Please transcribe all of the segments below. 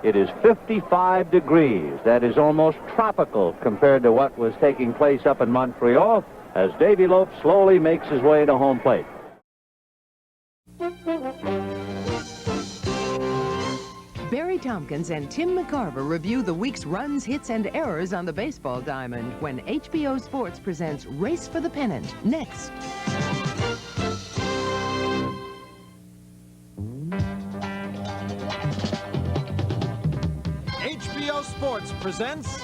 It is 55 degrees. That is almost tropical compared to what was taking place up in Montreal as Davy Lope slowly makes his way to home plate. Barry Tompkins and Tim McCarver review the week's runs, hits, and errors on the baseball diamond when HBO Sports presents Race for the Pennant, next. HBO Sports presents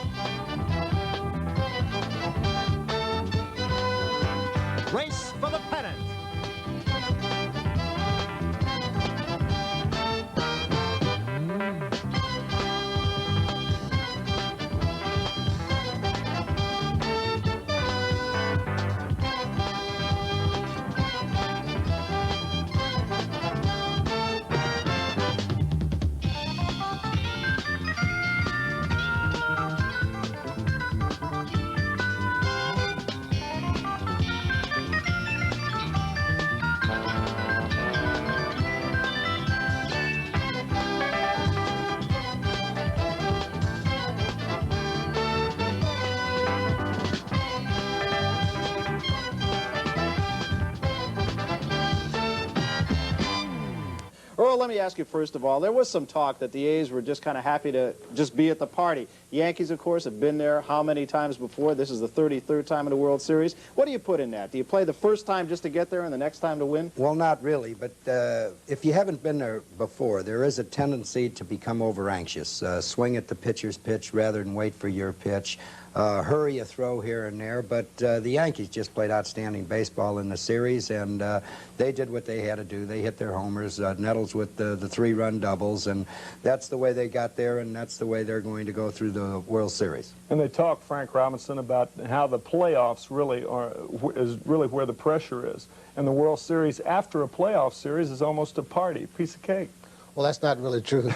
Race for the Pennant. Earl, let me ask you first of all, there was some talk that the A's were just kind of happy to just be at the party. Yankees, of course, have been there how many times before? This is the 33rd time in the World Series. What do you put in that? Do you play the first time just to get there and the next time to win? Well, not really, but if you haven't been there before, there is a tendency to become over-anxious. Swing at the pitcher's pitch rather than wait for your pitch. Hurry a throw here and there, but the Yankees just played outstanding baseball in the series, and they did what they had to do. They hit their homers, Nettles with the 3-run doubles, and that's the way they got there, and that's the way they're going to go through the World Series. And they talk, Frank Robinson, about how the playoffs really is really where the pressure is. And the World Series, after a playoff series, is almost a party, a piece of cake. Well, that's not really true.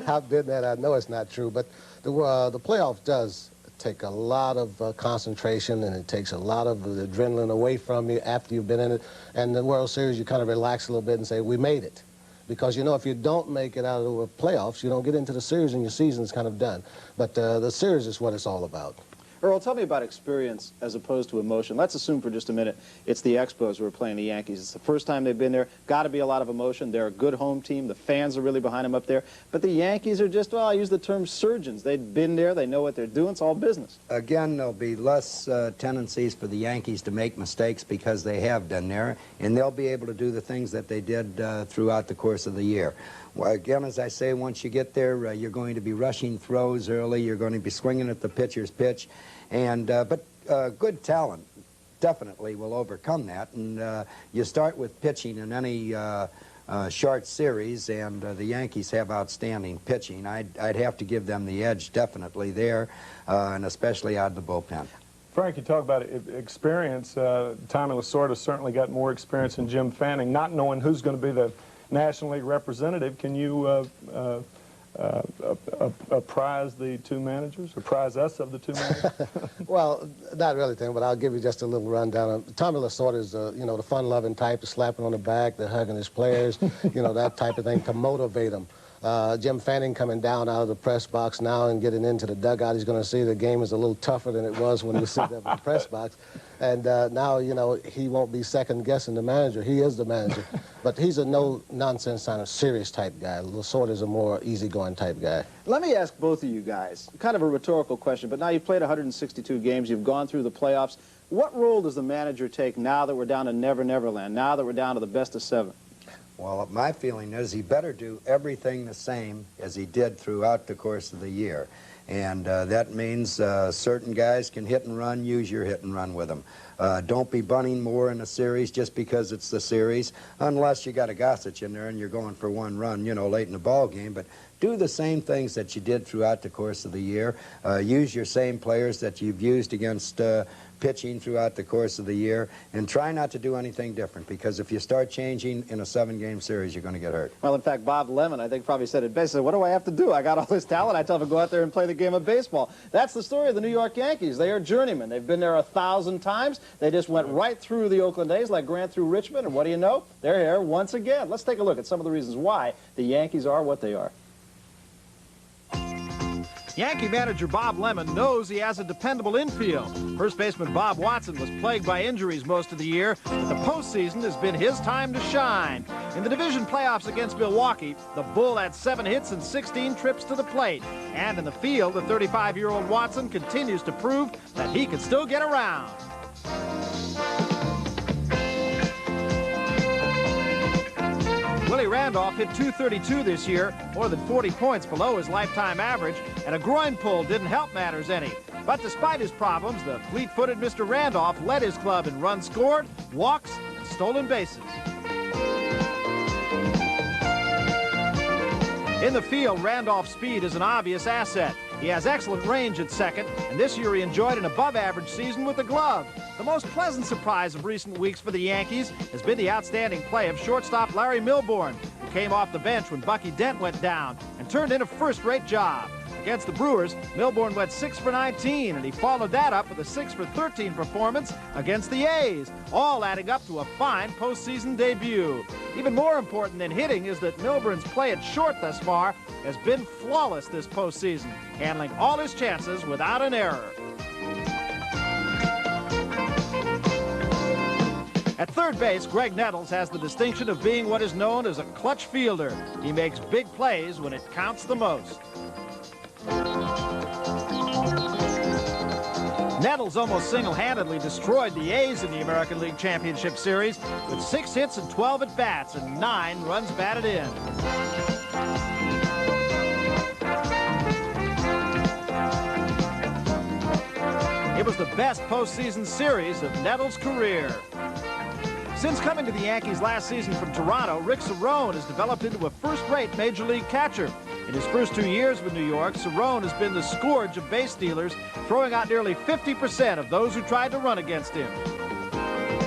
I've been that. I know it's not true. But the playoff does take a lot of concentration, and it takes a lot of the adrenaline away from you after you've been in it. And the World Series, you kind of relax a little bit and say, we made it. Because, you know, if you don't make it out of the playoffs, you don't get into the series and your season's kind of done. But the series is what it's all about. Earl, tell me about experience as opposed to emotion. Let's assume for just a minute it's the Expos who are playing the Yankees. It's the first time they've been there. Got to be a lot of emotion. They're a good home team. The fans are really behind them up there. But the Yankees are just, well, I use the term surgeons. They've been there. They know what they're doing. It's all business. Again, there'll be less tendencies for the Yankees to make mistakes because they have been there, and they'll be able to do the things that they did throughout the course of the year. Well, again, as I say, once you get there, you're going to be rushing throws early. You're going to be swinging at the pitcher's pitch. And but good talent definitely will overcome that. And you start with pitching in any short series, and the Yankees have outstanding pitching. I'd have to give them the edge definitely there, and especially out of the bullpen. Frank, you talk about experience. Tommy Lasorda certainly got more experience than Jim Fanning. Not knowing who's going to be the National League representative, can you apprise the two managers, apprise us of the two managers? Well, not really, Tim, but I'll give you just a little rundown. Tommy Lasorda is, you know, the fun-loving type, the slapping on the back, the hugging his players, you know, that type of thing to motivate them. Jim Fanning coming down out of the press box now and getting into the dugout. He's going to see the game is a little tougher than it was when he was sitting up in the press box. And now, you know, he won't be second-guessing the manager. He is the manager. But he's a no-nonsense kind of serious type guy. Lasorda's a more easygoing type guy. Let me ask both of you guys, kind of a rhetorical question, but now you've played 162 games. You've gone through the playoffs. What role does the manager take now that we're down to Never Never Land, now that we're down to the best of 7? Well, my feeling is he better do everything the same as he did throughout the course of the year. And that means certain guys can hit and run, use your hit and run with them. Don't be bunting more in a series just because it's the series, unless you got a Gossage in there and you're going for 1 run, you know, late in the ball game. But do the same things that you did throughout the course of the year. Use your same players that you've used against pitching throughout the course of the year, and try not to do anything different, because if you start changing in a 7-game series, you're going to get hurt. Well, in fact, Bob Lemon, I think, probably said it best. He said, what do I have to do? I got all this talent. I tell them to go out there and play the game of baseball. That's the story of the New York Yankees. They are journeymen. They've been there 1,000 times. They just went right through the Oakland A's like Grant through Richmond, and what do you know? They're here once again. Let's take a look at some of the reasons why the Yankees are what they are. Yankee manager Bob Lemon knows he has a dependable infield. First baseman Bob Watson was plagued by injuries most of the year, but the postseason has been his time to shine. In the division playoffs against Milwaukee, the Bull had 7 hits and 16 trips to the plate. And in the field, the 35-year-old Watson continues to prove that he can still get around. Willie Randolph hit .232 this year, more than 40 points below his lifetime average, and a groin pull didn't help matters any. But despite his problems, the fleet-footed Mr. Randolph led his club in runs scored, walks, and stolen bases. In the field, Randolph's speed is an obvious asset. He has excellent range at second, and this year he enjoyed an above-average season with the glove. The most pleasant surprise of recent weeks for the Yankees has been the outstanding play of shortstop Larry Milbourne, who came off the bench when Bucky Dent went down and turned in a first-rate job. Against the Brewers, Milbourne went 6 for 19, and he followed that up with a 6 for 13 performance against the A's, all adding up to a fine postseason debut. Even more important than hitting is that Milbourne's play at short thus far has been flawless this postseason, handling all his chances without an error. At third base, Greg Nettles has the distinction of being what is known as a clutch fielder. He makes big plays when it counts the most. Nettles almost single-handedly destroyed the A's in the American League Championship Series with 6 hits and 12 at-bats and 9 runs batted in. It was the best postseason series of Nettles' career. Since coming to the Yankees last season from Toronto, Rick Cerone has developed into a first-rate Major League catcher. In his first 2 years with New York, Cerone has been the scourge of base stealers, throwing out nearly 50% of those who tried to run against him.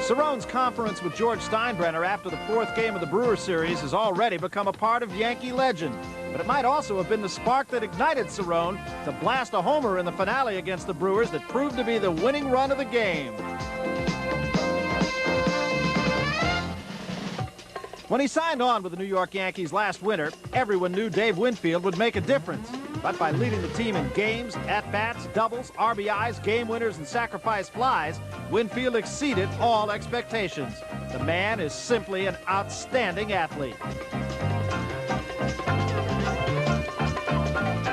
Cerone's conference with George Steinbrenner after the 4th game of the Brewer series has already become a part of Yankee legend. But it might also have been the spark that ignited Cerone to blast a homer in the finale against the Brewers that proved to be the winning run of the game. When he signed on with the New York Yankees last winter, everyone knew Dave Winfield would make a difference. But by leading the team in games, at-bats, doubles, RBIs, game winners, and sacrifice flies, Winfield exceeded all expectations. The man is simply an outstanding athlete.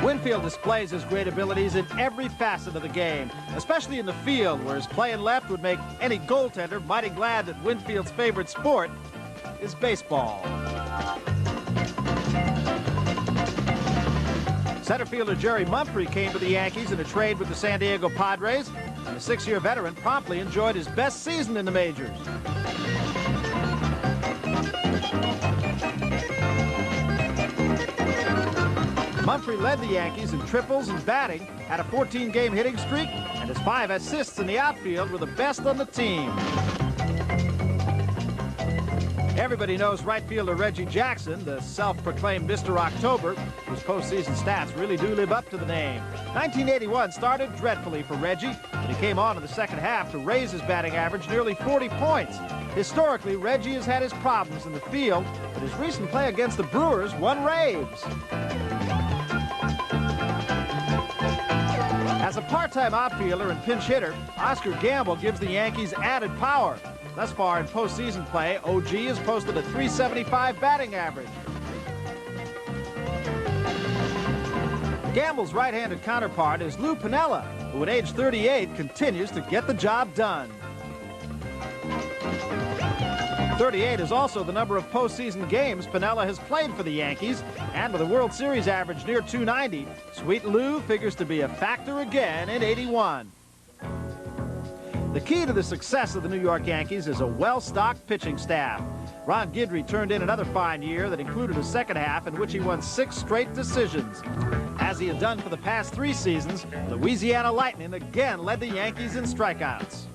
Winfield displays his great abilities in every facet of the game, especially in the field, where his play in left would make any goaltender mighty glad that Winfield's favorite sport is baseball. Center fielder Jerry Mumphrey came to the Yankees in a trade with the San Diego Padres, and the 6-year veteran promptly enjoyed his best season in the majors. Mumphrey led the Yankees in triples and batting, had a 14-game hitting streak, and his 5 assists in the outfield were the best on the team. Everybody knows right fielder Reggie Jackson, the self-proclaimed Mr. October, whose postseason stats really do live up to the name. 1981 started dreadfully for Reggie, but he came on in the second half to raise his batting average nearly 40 points. Historically, Reggie has had his problems in the field, but his recent play against the Brewers won raves. As a part-time outfielder and pinch hitter, Oscar Gamble gives the Yankees added power. Thus far in postseason play, OG has posted a .375 batting average. Gamble's right-handed counterpart is Lou Piniella, who at age 38 continues to get the job done. 38 is also the number of postseason games Piniella has played for the Yankees, and with a World Series average near .290, Sweet Lou figures to be a factor again in '81. The key to the success of the New York Yankees is a well-stocked pitching staff. Ron Guidry turned in another fine year that included a second half in which he won 6 straight decisions. As he had done for the past 3 seasons, Louisiana Lightning again led the Yankees in strikeouts.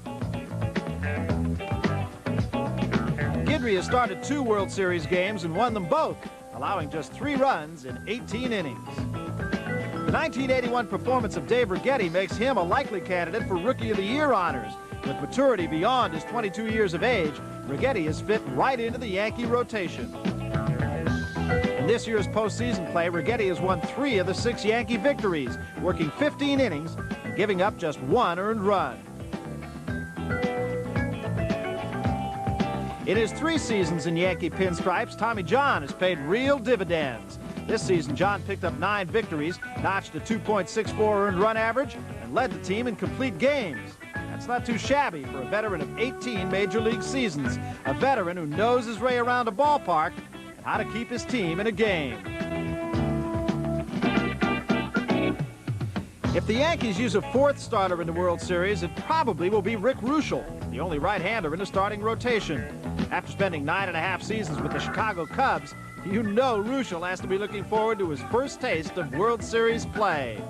Guidry has started 2 World Series games and won them both, allowing just 3 runs in 18 innings. The 1981 performance of Dave Righetti makes him a likely candidate for Rookie of the Year honors. With maturity beyond his 22 years of age, Righetti is fit right into the Yankee rotation. In In this year's postseason play, Righetti has won 3 of the 6 Yankee victories, working 15 innings and giving up just 1 earned run. In his 3 seasons in Yankee pinstripes, Tommy John has paid real dividends. This season, John picked up 9 victories, notched a 2.64 earned run average, and led the team in complete games. That's not too shabby for a veteran of 18 Major League seasons, a veteran who knows his way around a ballpark and how to keep his team in a game. If the Yankees use a 4th starter in the World Series, it probably will be Rick Ruschel, the only right-hander in the starting rotation. After spending 9.5 seasons with the Chicago Cubs, you know Ruschel has to be looking forward to his first taste of World Series play.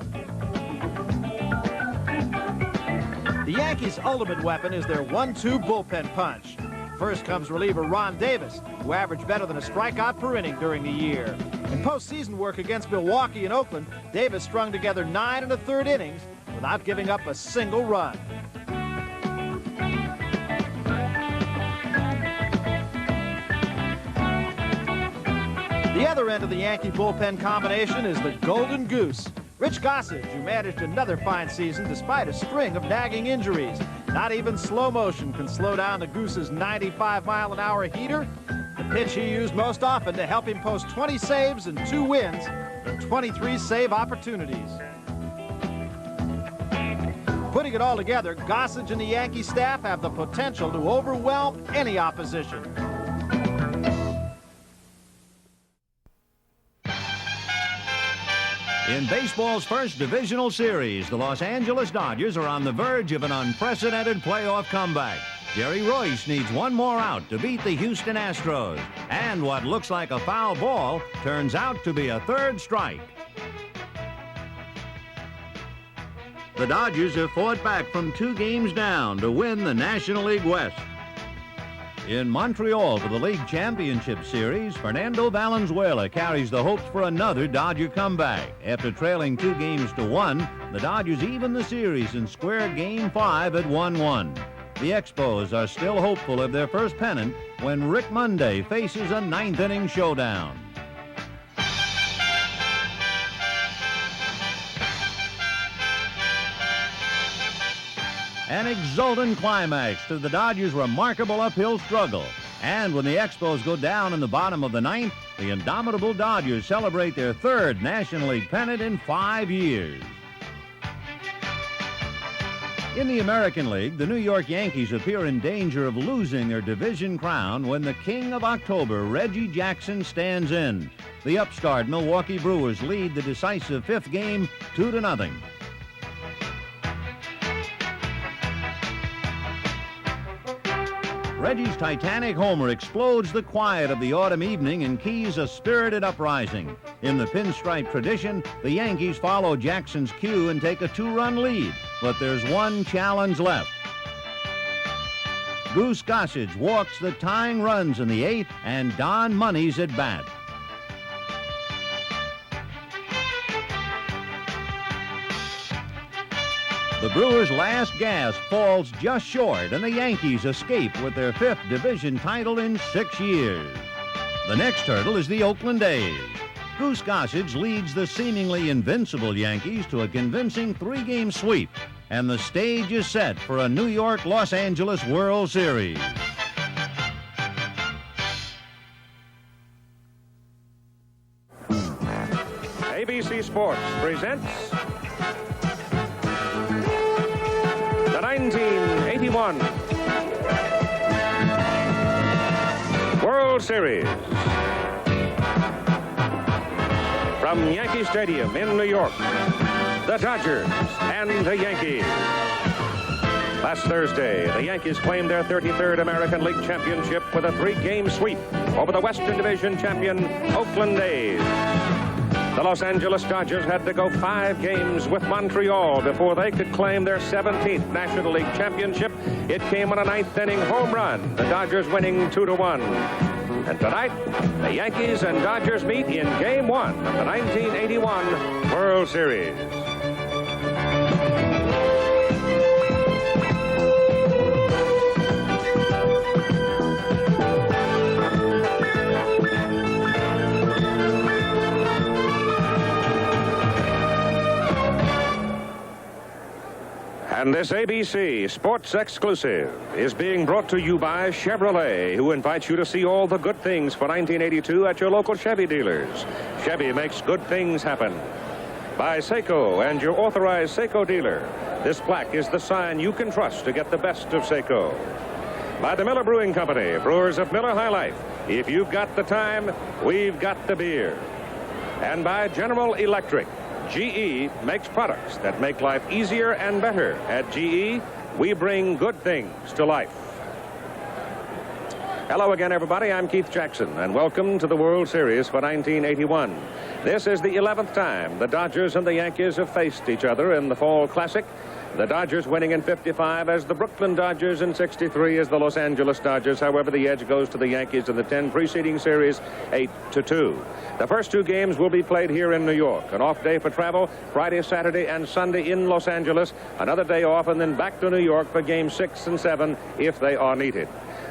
The Yankees' ultimate weapon is their 1-2 bullpen punch. First comes reliever Ron Davis, who averaged better than a strikeout per inning during the year. In postseason work against Milwaukee and Oakland, Davis strung together 9 1/3 innings without giving up a single run. The other end of the Yankee bullpen combination is the Golden Goose, Rich Gossage, who managed another fine season despite a string of nagging injuries. Not even slow motion can slow down the Goose's 95-mile-an-hour heater, the pitch he used most often to help him post 20 saves and 2 wins in 23 save opportunities. Putting it all together, Gossage and the Yankee staff have the potential to overwhelm any opposition. In baseball's first divisional series, the Los Angeles Dodgers are on the verge of an unprecedented playoff comeback. Jerry Royce needs 1 more out to beat the Houston Astros. And what looks like a foul ball turns out to be a 3rd strike. The Dodgers have fought back from 2 games down to win the National League West. In Montreal for the League Championship Series, Fernando Valenzuela carries the hopes for another Dodger comeback. After trailing 2 games to 1, the Dodgers even the series and square Game 5 at 1-1. The Expos are still hopeful of their first pennant when Rick Monday faces a 9th inning showdown. An exultant climax to the Dodgers' remarkable uphill struggle. And when the Expos go down in the bottom of the 9th, the indomitable Dodgers celebrate their 3rd National League pennant in 5 years. In the American League, the New York Yankees appear in danger of losing their division crown when the King of October, Reggie Jackson, stands in. The upstart Milwaukee Brewers lead the decisive 5th game 2-0. Reggie's Titanic homer explodes the quiet of the autumn evening and keys a spirited uprising. In the pinstripe tradition, the Yankees follow Jackson's cue and take a 2-run lead, but there's 1 challenge left. Goose Gossage walks the tying runs in the 8th, and Don Money's at bat. The Brewers' last gasp falls just short, and the Yankees escape with their 5th division title in 6 years. The next hurdle is the Oakland A's. Goose Gossage leads the seemingly invincible Yankees to a convincing 3-game sweep, and the stage is set for a New York-Los Angeles World Series. ABC Sports presents the 1981 World Series. From Yankee Stadium in New York, the Dodgers and the Yankees. Last Thursday, the Yankees claimed their 33rd American League Championship with a 3-game sweep over the Western Division champion Oakland A's. The Los Angeles Dodgers had to go 5 games with Montreal before they could claim their 17th National League Championship. It came on a 9th inning home run, the Dodgers winning 2-1. And tonight, the Yankees and Dodgers meet in Game 1 of the 1981 World Series. And this ABC Sports Exclusive is being brought to you by Chevrolet, who invites you to see all the good things for 1982 at your local Chevy dealers. Chevy makes good things happen. By Seiko and your authorized Seiko dealer. This plaque is the sign you can trust to get the best of Seiko. By the Miller Brewing Company, brewers of Miller High Life. If you've got the time, we've got the beer. And by General Electric. GE makes products that make life easier and better. At GE, we bring good things to life. Hello again, everybody. I'm Keith Jackson, and welcome to the World Series for 1981. This is the 11th time the Dodgers and the Yankees have faced each other in the Fall Classic. The Dodgers winning in 55 as the Brooklyn Dodgers, in 63 as the Los Angeles Dodgers. However, the edge goes to the Yankees in the 10 preceding series, 8-2. The first two games will be played here in New York. An off day for travel, Friday, Saturday, and Sunday in Los Angeles. Another day off, and then back to New York for games 6 and 7 if they are needed.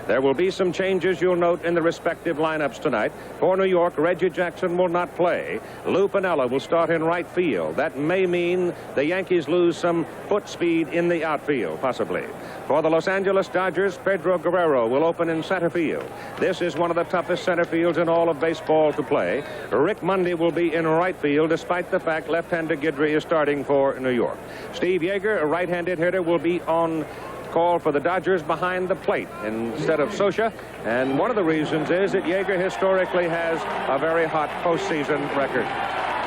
There will be some changes, you'll note, in the respective lineups tonight. For New York, Reggie Jackson will not play. Lou Piniella will start in right field. That may mean the Yankees lose some foot speed in the outfield, possibly. For the Los Angeles Dodgers, Pedro Guerrero will open in center field. This is one of the toughest center fields in all of baseball to play. Rick Mundy will be in right field, despite the fact left-hander Guidry is starting for New York. Steve Yeager, a right-handed hitter, will be on call for the Dodgers behind the plate instead of Socha, and one of the reasons is that Yeager historically has a very hot postseason record.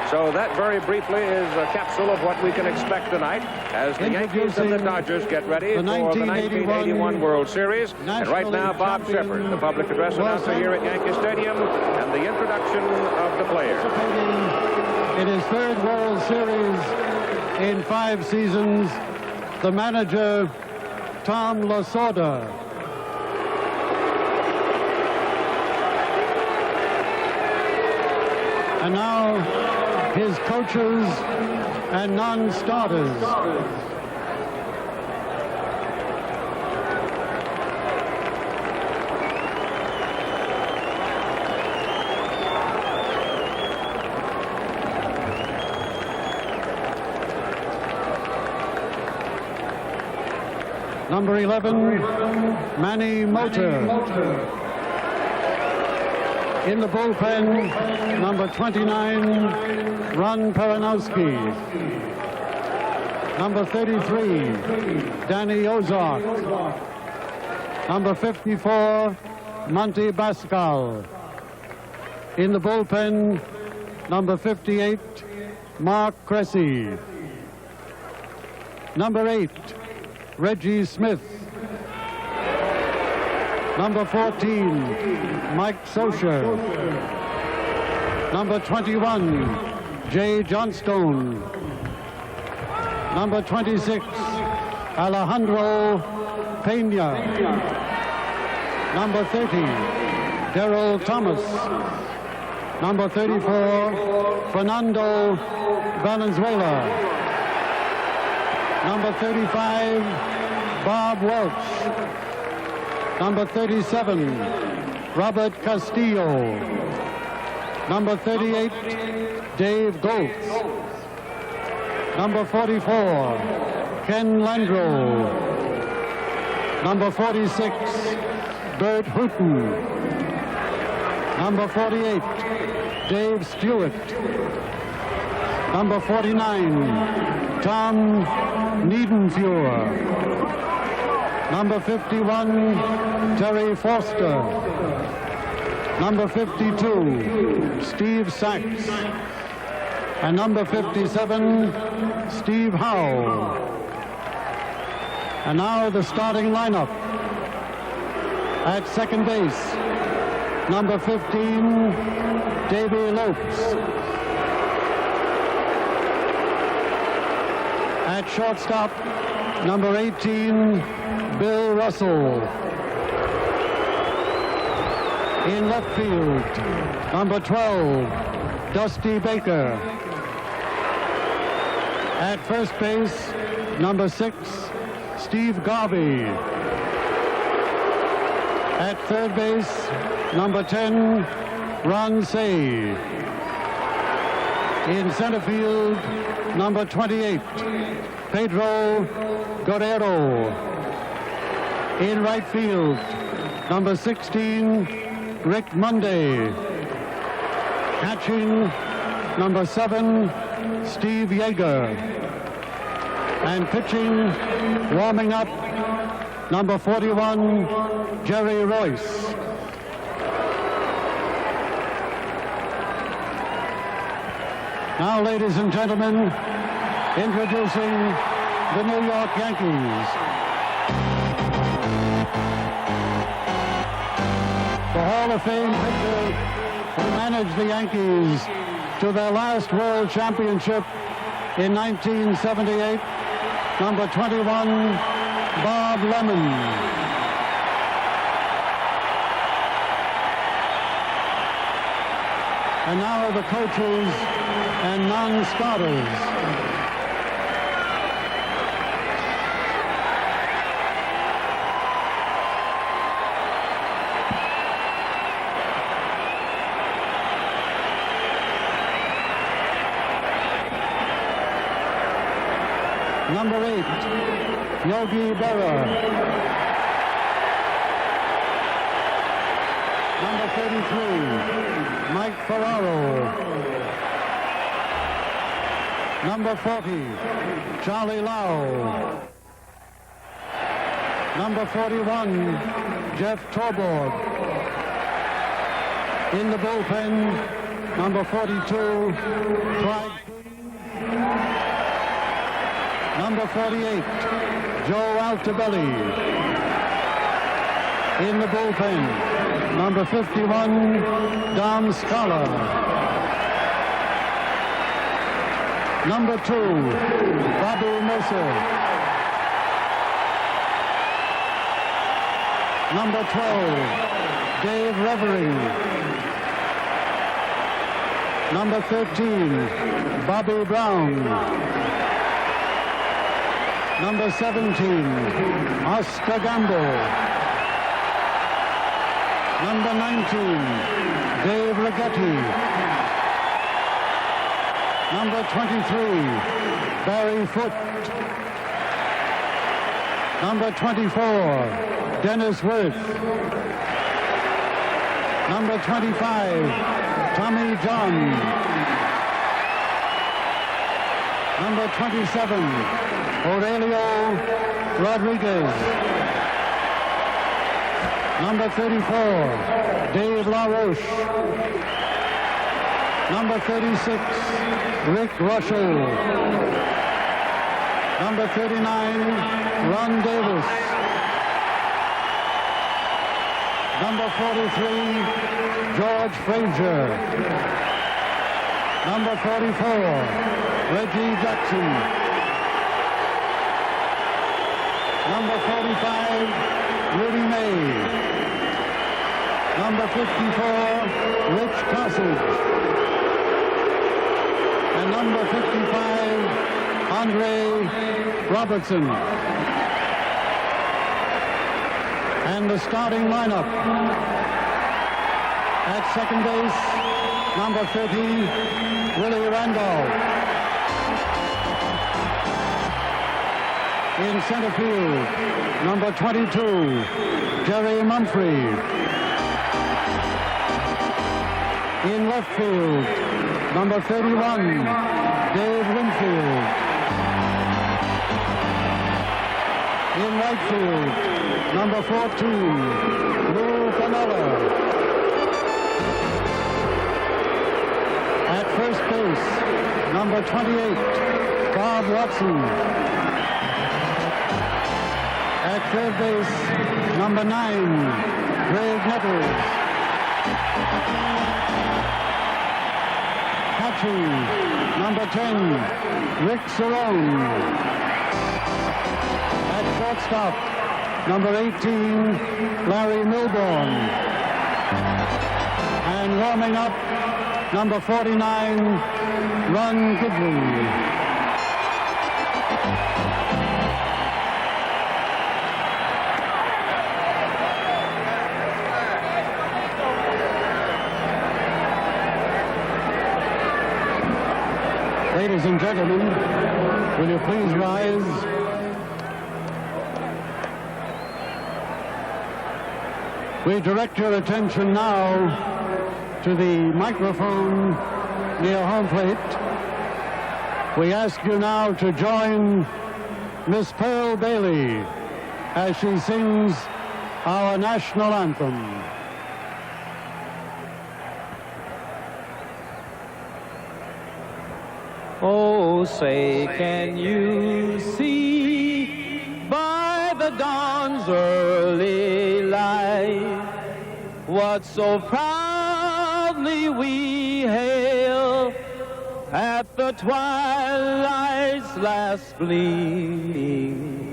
So that very briefly is a capsule of what we can expect tonight as the Yankees and the Dodgers get ready for the 1981 World Series. And right now, Bob Shepherd, the public address announcer here at Yankee Stadium, and the introduction of the players. In his third World Series in 5 seasons, the manager, Tom Lasorda. And now his coaches and non-starters. Number 11, Manny Motor. In the bullpen, number 29, Ron Peranowski. Number 33, Danny Ozark. Number 54, Monty Bascal. In the bullpen, number 58, Mark Cressy. Number 8, Reggie Smith. Number 14, Mike Socha. Number 21, Jay Johnstone. Number 26, Alejandro Pena. Number 30, Darrell Thomas. Number 34, Fernando Valenzuela. Number 35, Bob Welch. Number 37, Robert Castillo. Number 38, Dave Goltz. Number 44, Ken Landreau. Number 46, Bert Hooton. Number 48, Dave Stewart. Number 49, Tom Niedenfuhr. Number 51, Terry Foster. Number 52, Steve Sachs. And number 57, Steve Howe. And now the starting lineup. At second base, number 15, Davy Lopes. At shortstop, number 18, Bill Russell. In left field, number 12, Dusty Baker. At first base, number 6, Steve Garvey. At third base, number 10, Ron Say. In center field, number 28, Pedro Guerrero. In right field, number 16, Rick Monday. Catching, number 7, Steve Yeager. And pitching, warming up, number 41, Jerry Royce. Now, ladies and gentlemen, introducing the New York Yankees. The Hall of Fame pitcher who managed the Yankees to their last World Championship in 1978, number 21, Bob Lemon. And now the coaches and non-starters. Number 8, Yogi Berra. Number 33, Mike Ferraro. Number 40, Charlie Lau. Number 41, Jeff Torborg. In the bullpen, number 42, Clyde. Number 48, Joe Altobelli. In the bullpen, number 51, Dom Scala. Number 2, Bobby Mercer. Number 12, Dave Revering. Number 13, Bobby Brown. Number 17, Oscar Gamble. Number 19, Dave Ligeti. Number 23, Barry Foote. Number 24, Dennis Worth. Number 25, Tommy John. Number 27, Aurelio Rodriguez. Number 34, Dave LaRoche. Number 36, Rick Russell. Number 39, Ron Davis. Number 43, George Frazier. Number 44, Reggie Jackson. Number 45, Rudy May. Number 54, Rich Gossage. And number 55, Andre Robertson. And the starting lineup. At second base, number 30, Willie Randolph. In center field, number 22, Jerry Mumphrey. In left field, number 31, Dave Winfield. In right field, number 14, Lou Piniella. At first base, number 28, Bob Watson. At third base, number 9, Greg Nettles. Catching, number 10, Rick Cerrone. At shortstop, number 18, Larry Milbourne. And warming up, number 49, Ron Guidry. Ladies and gentlemen, will you please rise? We direct your attention now to the microphone near home plate. We ask you now to join Miss Pearl Bailey as she sings our national anthem. Oh, say, can you see by the dawn's early light what so proudly we hail at the twilight's last gleaming,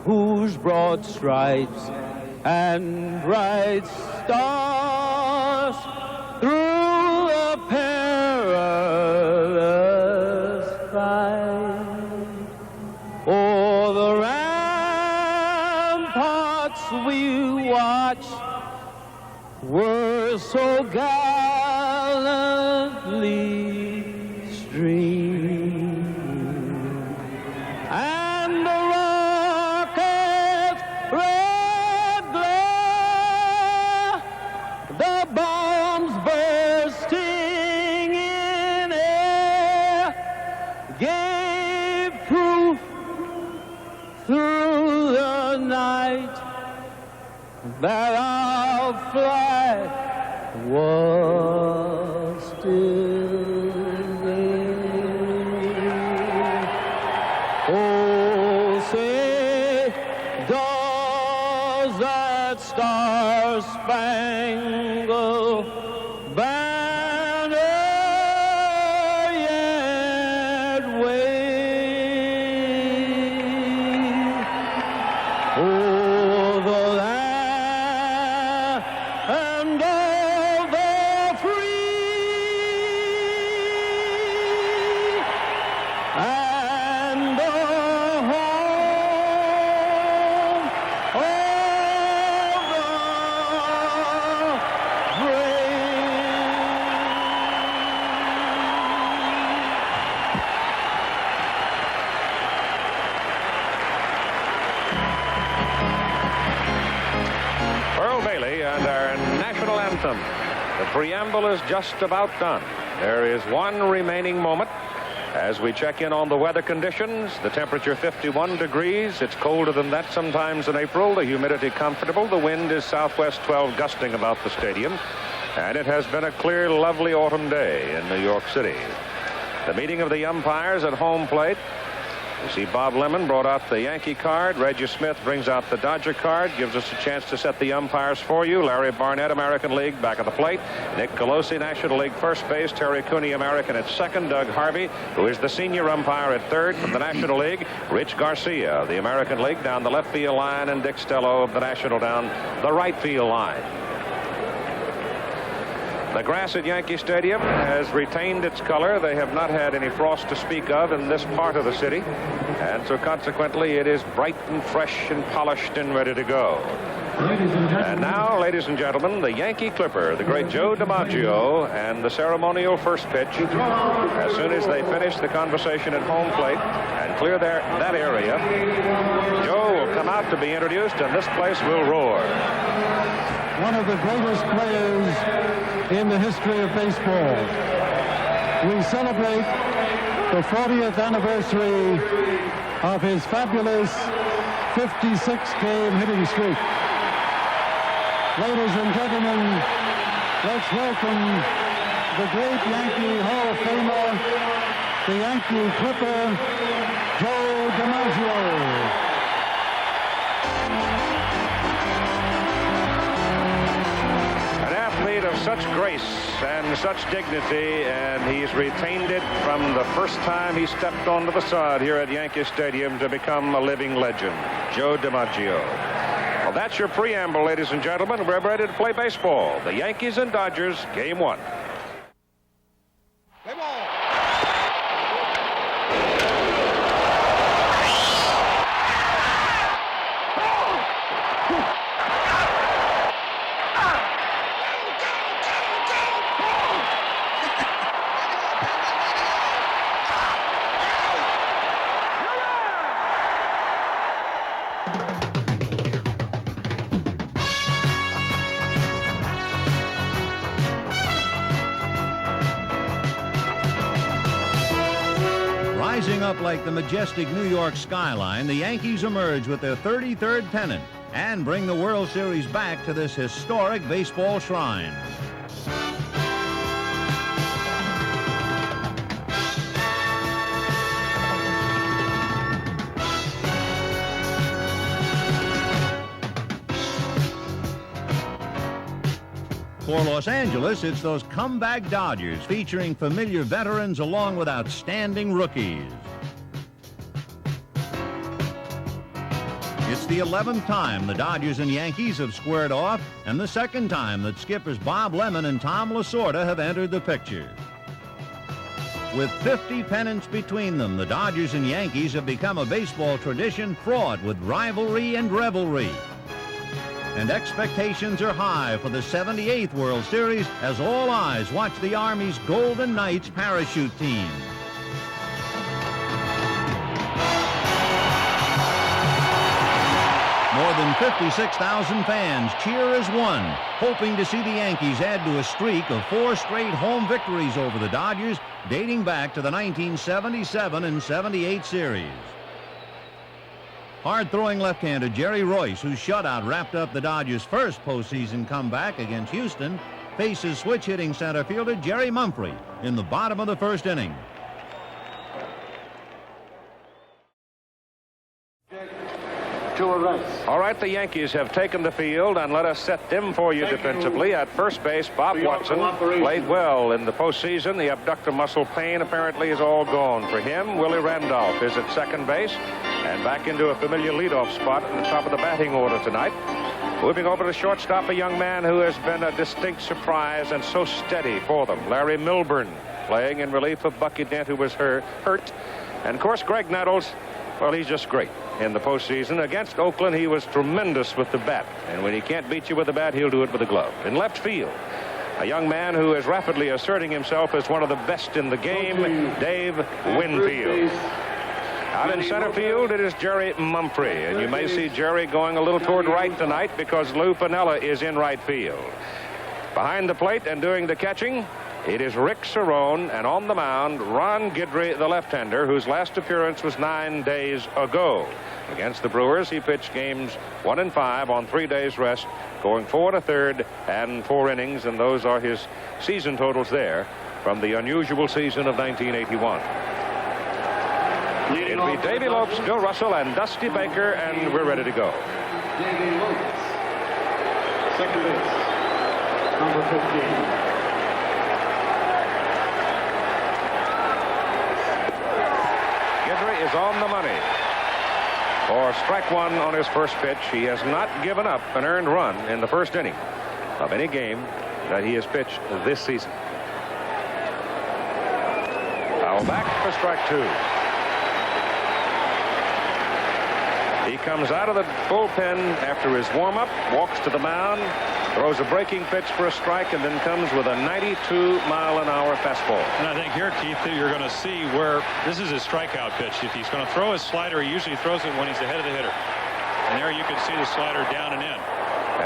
whose broad stripes and bright stars through the perilous fight o'er the ramparts we watch were so gallantly streamed, and the rocket's red glare, the bombs bursting in air, gave proof through the night that our flag was still there. Oh, say, does that star-spangled banner yet wave o'er the land of the free and the home of the Pearl Bailey and our national anthem. The preamble is just about done. There is one remaining moment as we check in on the weather conditions. The temperature 51 degrees. It's colder than that sometimes in April. The humidity comfortable. The wind is southwest 12 gusting about the stadium. And it has been a clear, lovely autumn day in New York City. The meeting of the umpires at home plate. You see Bob Lemon brought out the Yankee card. Reggie Smith brings out the Dodger card, gives us a chance to set the umpires for you. Larry Barnett, American League, back at the plate. Nick Colosi, National League, first base. Terry Cooney, American, at second. Doug Harvey, who is the senior umpire, at third from the National League. Rich Garcia, the American League, down the left field line, and Dick Stello of the National down the right field line. The grass at Yankee Stadium has retained its color. They have not had any frost to speak of in this part of the city, and so consequently it is bright and fresh and polished and ready to go. And now, ladies and gentlemen, the Yankee Clipper, the great Joe DiMaggio, and the ceremonial first pitch. As soon as they finish the conversation at home plate and clear that area, Joe will come out to be introduced, and this place will roar. One of the greatest players in the history of baseball. We celebrate the 40th anniversary of his fabulous 56-game hitting streak. Ladies and gentlemen, let's welcome the great Yankee Hall of Famer, the Yankee Clipper, Joe DiMaggio. Of such grace and such dignity, and he's retained it from the first time he stepped onto the sod here at Yankee Stadium to become a living legend, Joe DiMaggio. Well, that's your preamble, ladies and gentlemen. We're ready to play baseball. The Yankees and Dodgers, game one. Play ball. Rising up like the majestic New York skyline, the Yankees emerge with their 33rd pennant and bring the World Series back to this historic baseball shrine. For Los Angeles, it's those comeback Dodgers featuring familiar veterans along with outstanding rookies. It's the 11th time the Dodgers and Yankees have squared off, and the second time that skippers Bob Lemon and Tom Lasorda have entered the picture. With 50 pennants between them, the Dodgers and Yankees have become a baseball tradition fraught with rivalry and revelry. And expectations are high for the 78th World Series as all eyes watch the Army's Golden Knights parachute team. More than 56,000 fans cheer as one, hoping to see the Yankees add to a streak of 4 straight home victories over the Dodgers dating back to the 1977 and 78 series. Hard-throwing left-hander Jerry Royce, whose shutout wrapped up the Dodgers' first postseason comeback against Houston, faces switch-hitting center fielder Jerry Mumphrey in the bottom of the first inning. All right, the Yankees have taken the field, and let us set them for you defensively. At first base, Bob Watson played well in the postseason. The abductor muscle pain apparently is all gone for him. Willie Randolph is at second base and back into a familiar leadoff spot at the top of the batting order tonight. Moving over to shortstop, a young man who has been a distinct surprise and so steady for them, Larry Milburn, playing in relief of Bucky Dent, who was hurt. And, of course, Greg Nettles, well, he's just great in the postseason. Against Oakland, he was tremendous with the bat. And when he can't beat you with the bat, he'll do it with the glove. In left field, a young man who is rapidly asserting himself as one of the best in the game, Dave Winfield. Out in center field, it is Jerry Mumphrey. And you may see Jerry going a little toward right tonight because Lou Piniella is in right field. Behind the plate and doing the catching, it is Rick Cerrone, and on the mound, Ron Guidry, the left-hander, whose last appearance was 9 days ago. Against the Brewers, he pitched games 1 and 5 on 3 days rest, going 4 1/3 and 4 innings, and those are his season totals there from the unusual season of 1981. It'll be Davy Lopes, Bill Russell, and Dusty Baker, and we're ready to go. Davy Lopes, second base, number 15. Is on the money for strike one on his first pitch. He has not given up an earned run in the first inning of any game that he has pitched this season. Foul back for strike 2. He comes out of the bullpen after his warm-up, walks to the mound, throws a breaking pitch for a strike, and then comes with a 92-mile-an-hour fastball. And I think here, Keith, you're going to see where this is his strikeout pitch. If he's going to throw his slider, he usually throws it when he's ahead of the hitter. And there you can see the slider down and in.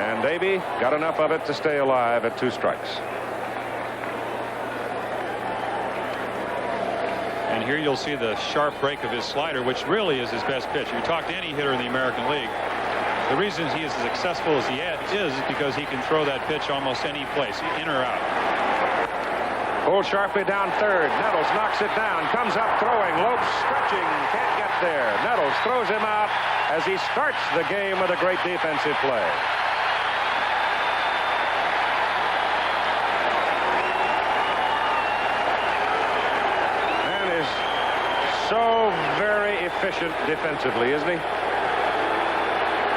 And Davy got enough of it to stay alive at 2 strikes. And here you'll see the sharp break of his slider, which really is his best pitch. You talk to any hitter in the American League, the reason he is as successful as he is because he can throw that pitch almost any place, in or out. Pulled sharply down third. Nettles knocks it down, comes up throwing. Lopes stretching, can't get there. Nettles throws him out as he starts the game with a great defensive play. Man is so very efficient defensively, isn't he?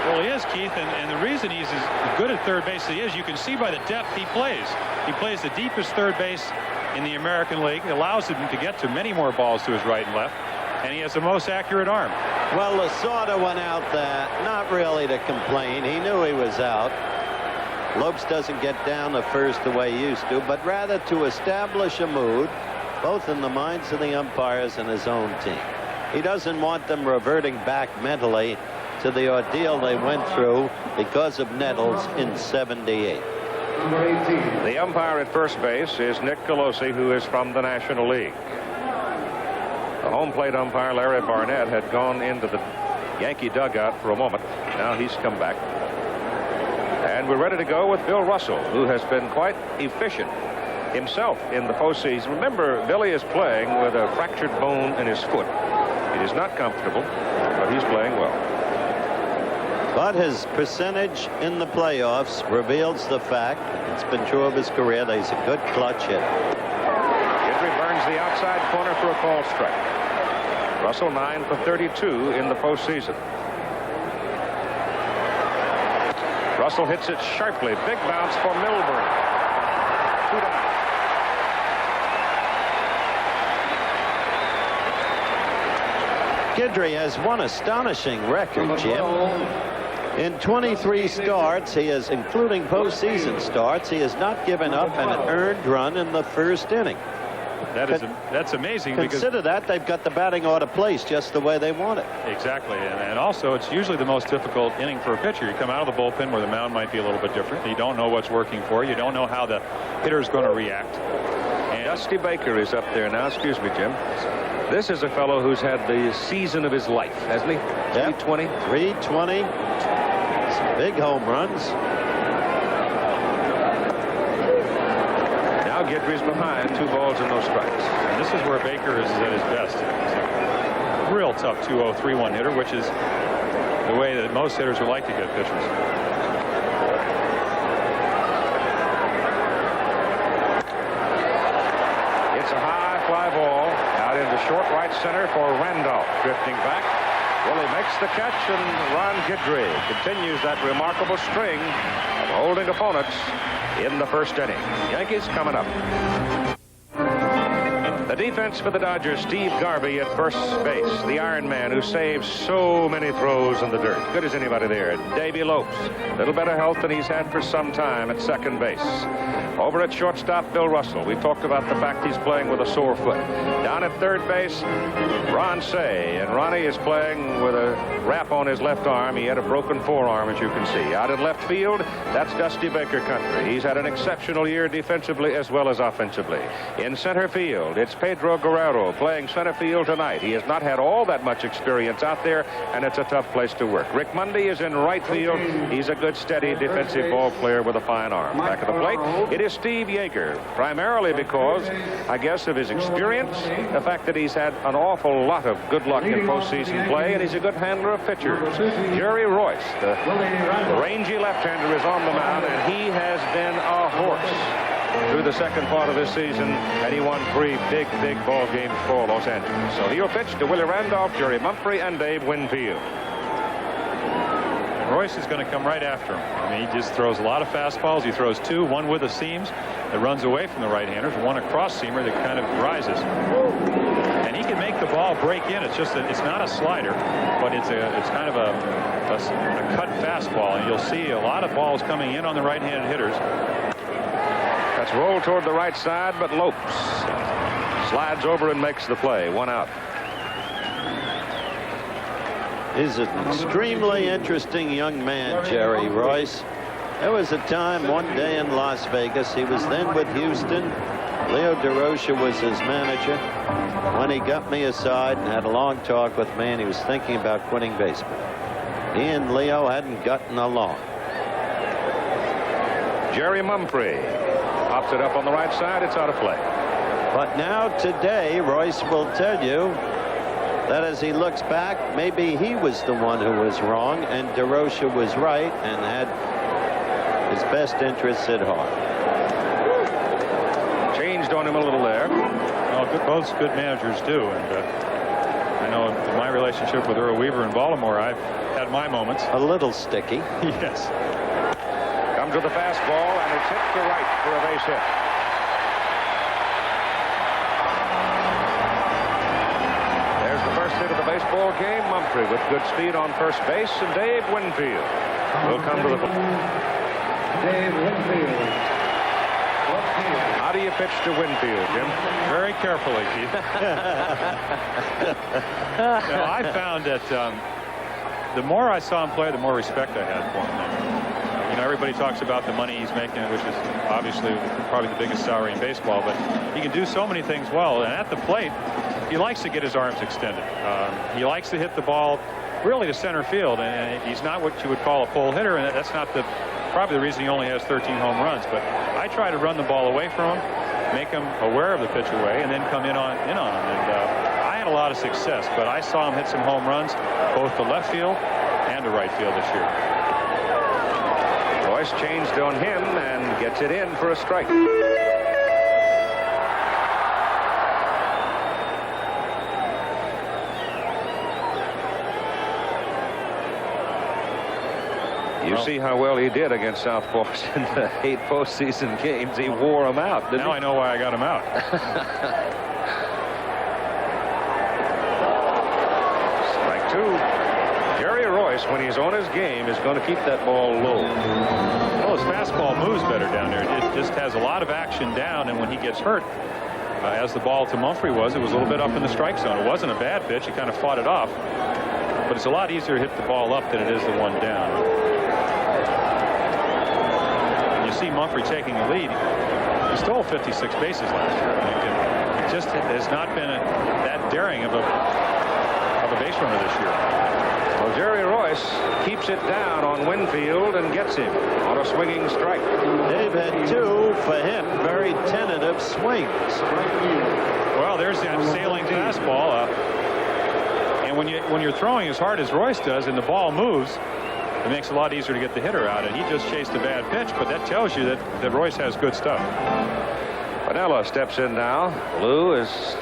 Well, he is, Keith, and the reason he's as good at third base as he is, you can see by the depth he plays. He plays the deepest third base in the American League. It allows him to get to many more balls to his right and left, and he has the most accurate arm. Well, Lasorda went out there, not really to complain. He knew he was out. Lopes doesn't get down to first the way he used to, but rather to establish a mood, both in the minds of the umpires and his own team. He doesn't want them reverting back mentally to the ordeal they went through because of Nettles in '78. The umpire at first base is Nick Colosi, who is from the National League. The home plate umpire, Larry Barnett, had gone into the Yankee dugout for a moment. Now he's come back. And we're ready to go with Bill Russell, who has been quite efficient himself in the postseason. Remember, Billy is playing with a fractured bone in his foot. It is not comfortable, but he's playing well. But his percentage in the playoffs reveals the fact, it's been true of his career, that he's a good clutch hitter. Guidry burns the outside corner for a called strike. Russell 9 for 32 in the postseason. Russell hits it sharply. Big bounce for Milburn. 2 down. Guidry has one astonishing record, Jim. In 23 starts, he has, including postseason starts, he has not given up an earned run in the first inning. That's amazing. Consider that they've got the batting order placed just the way they want it. Exactly, and also it's usually the most difficult inning for a pitcher. You come out of the bullpen where the mound might be a little bit different. You don't know what's working for you. You don't know how the hitter is going to react. And Dusty Baker is up there now. Excuse me, Jim. This is a fellow who's had the season of his life, hasn't he? Yep. 320. 320. Some big home runs. Now Guidry's behind, 2 balls and no strikes. this is where Baker is at his best. He's a real tough 2-0, 3-1 hitter, which is the way that most hitters would like to get pitchers. It's a high fly ball out into short right center for Randolph. Drifting back. Willie makes the catch, and Ron Guidry continues that remarkable string of holding opponents in the first inning. Yankees coming up. The defense for the Dodgers, Steve Garvey at first base, the Iron Man who saves so many throws in the dirt. Good as anybody there. Davy Lopes, a little better health than he's had for some time at second base. Over at shortstop, Bill Russell. We talked about the fact he's playing with a sore foot. Down at third base, Ron Say, and Ronnie is playing with a wrap on his left arm. He had a broken forearm, as you can see. Out in left field, that's Dusty Baker country. He's had an exceptional year defensively as well as offensively. In center field, it's Pedro Guerrero playing center field tonight. He has not had all that much experience out there, and it's a tough place to work. Rick Mundy is in right field. He's a good, steady defensive ball player with a fine arm. Back of the plate, it is Steve Yeager, primarily because, I guess, of his experience, the fact that he's had an awful lot of good luck in postseason play, and he's a good handler of pitchers. Jerry Royce, the rangy left-hander, is on the mound, and he has been a horse through the second part of this season, and he won 3 big ball games for Los Angeles. So he'll pitch to Willie Randolph, Jerry Mumphrey, and Dave Winfield. Royce is going to come right after him. I mean, he just throws a lot of fastballs. He throws 2, one with the seams that runs away from the right-handers, one a cross-seamer that kind of rises. And he can make the ball break in. It's just it's not a slider, but it's kind of a cut fastball. And you'll see a lot of balls coming in on the right-handed hitters. That's rolled toward the right side, but Lopes slides over and makes the play. 1 out. He's an extremely interesting young man, Jerry Royce. There was a time one day in Las Vegas. He was then with Houston. Leo DeRocha was his manager. When he got me aside and had a long talk with me, and he was thinking about quitting baseball. He and Leo hadn't gotten along. Jerry Mumphrey pops it up on the right side. It's out of play. But now today, Royce will tell you that as he looks back, maybe he was the one who was wrong and DeRocha was right and had his best interests at heart. Changed on him a little there. Well, both good managers do. And I know in my relationship with Earl Weaver in Baltimore, I've had my moments. A little sticky. Yes. Comes with a fastball, and it's hit to right for a base hit. There's the first hit of the baseball game. Mumphrey with good speed on first base, and Dave Winfield will come to the plate. Dave Winfield. How do you pitch to Winfield, Jim? Very carefully, Keith. I found that the more I saw him play, the more respect I had for him. You know, everybody talks about the money he's making, which is obviously probably the biggest salary in baseball, but he can do so many things well. And at the plate, he likes to get his arms extended. He likes to hit the ball really to center field, and he's not what you would call a pull hitter, and that's not probably the reason he only has 13 home runs. But I try to run the ball away from him, make him aware of the pitch away, and then come in on him. And I had a lot of success, but I saw him hit some home runs both to left field and to right field this year. Royce changed on him and gets it in for a strike. You see how well he did against Southpaws in the 8 postseason games. He wore them out, didn't he? Now I know why I got him out. Strike 2. Jerry Royce, when he's on his game, is going to keep that ball low. Well, his fastball moves better down there. It just has a lot of action down, and when he gets hurt, as the ball to Mumphrey was, it was a little bit up in the strike zone. It wasn't a bad pitch. He kind of fought it off. But it's a lot easier to hit the ball up than it is the one down. You see Mumphrey taking the lead. He stole 56 bases last year. I think it just has not been that daring of a base runner this year. Well, Jerry Royce keeps it down on Winfield and gets him on a swinging strike. Dave had 2 for him. Very tentative swings. Well, there's that sailing fastball. And when you're throwing as hard as Royce does and the ball moves, it makes it a lot easier to get the hitter out. And he just chased a bad pitch, but that tells you that Royce has good stuff. Vanilla steps in now. Lou has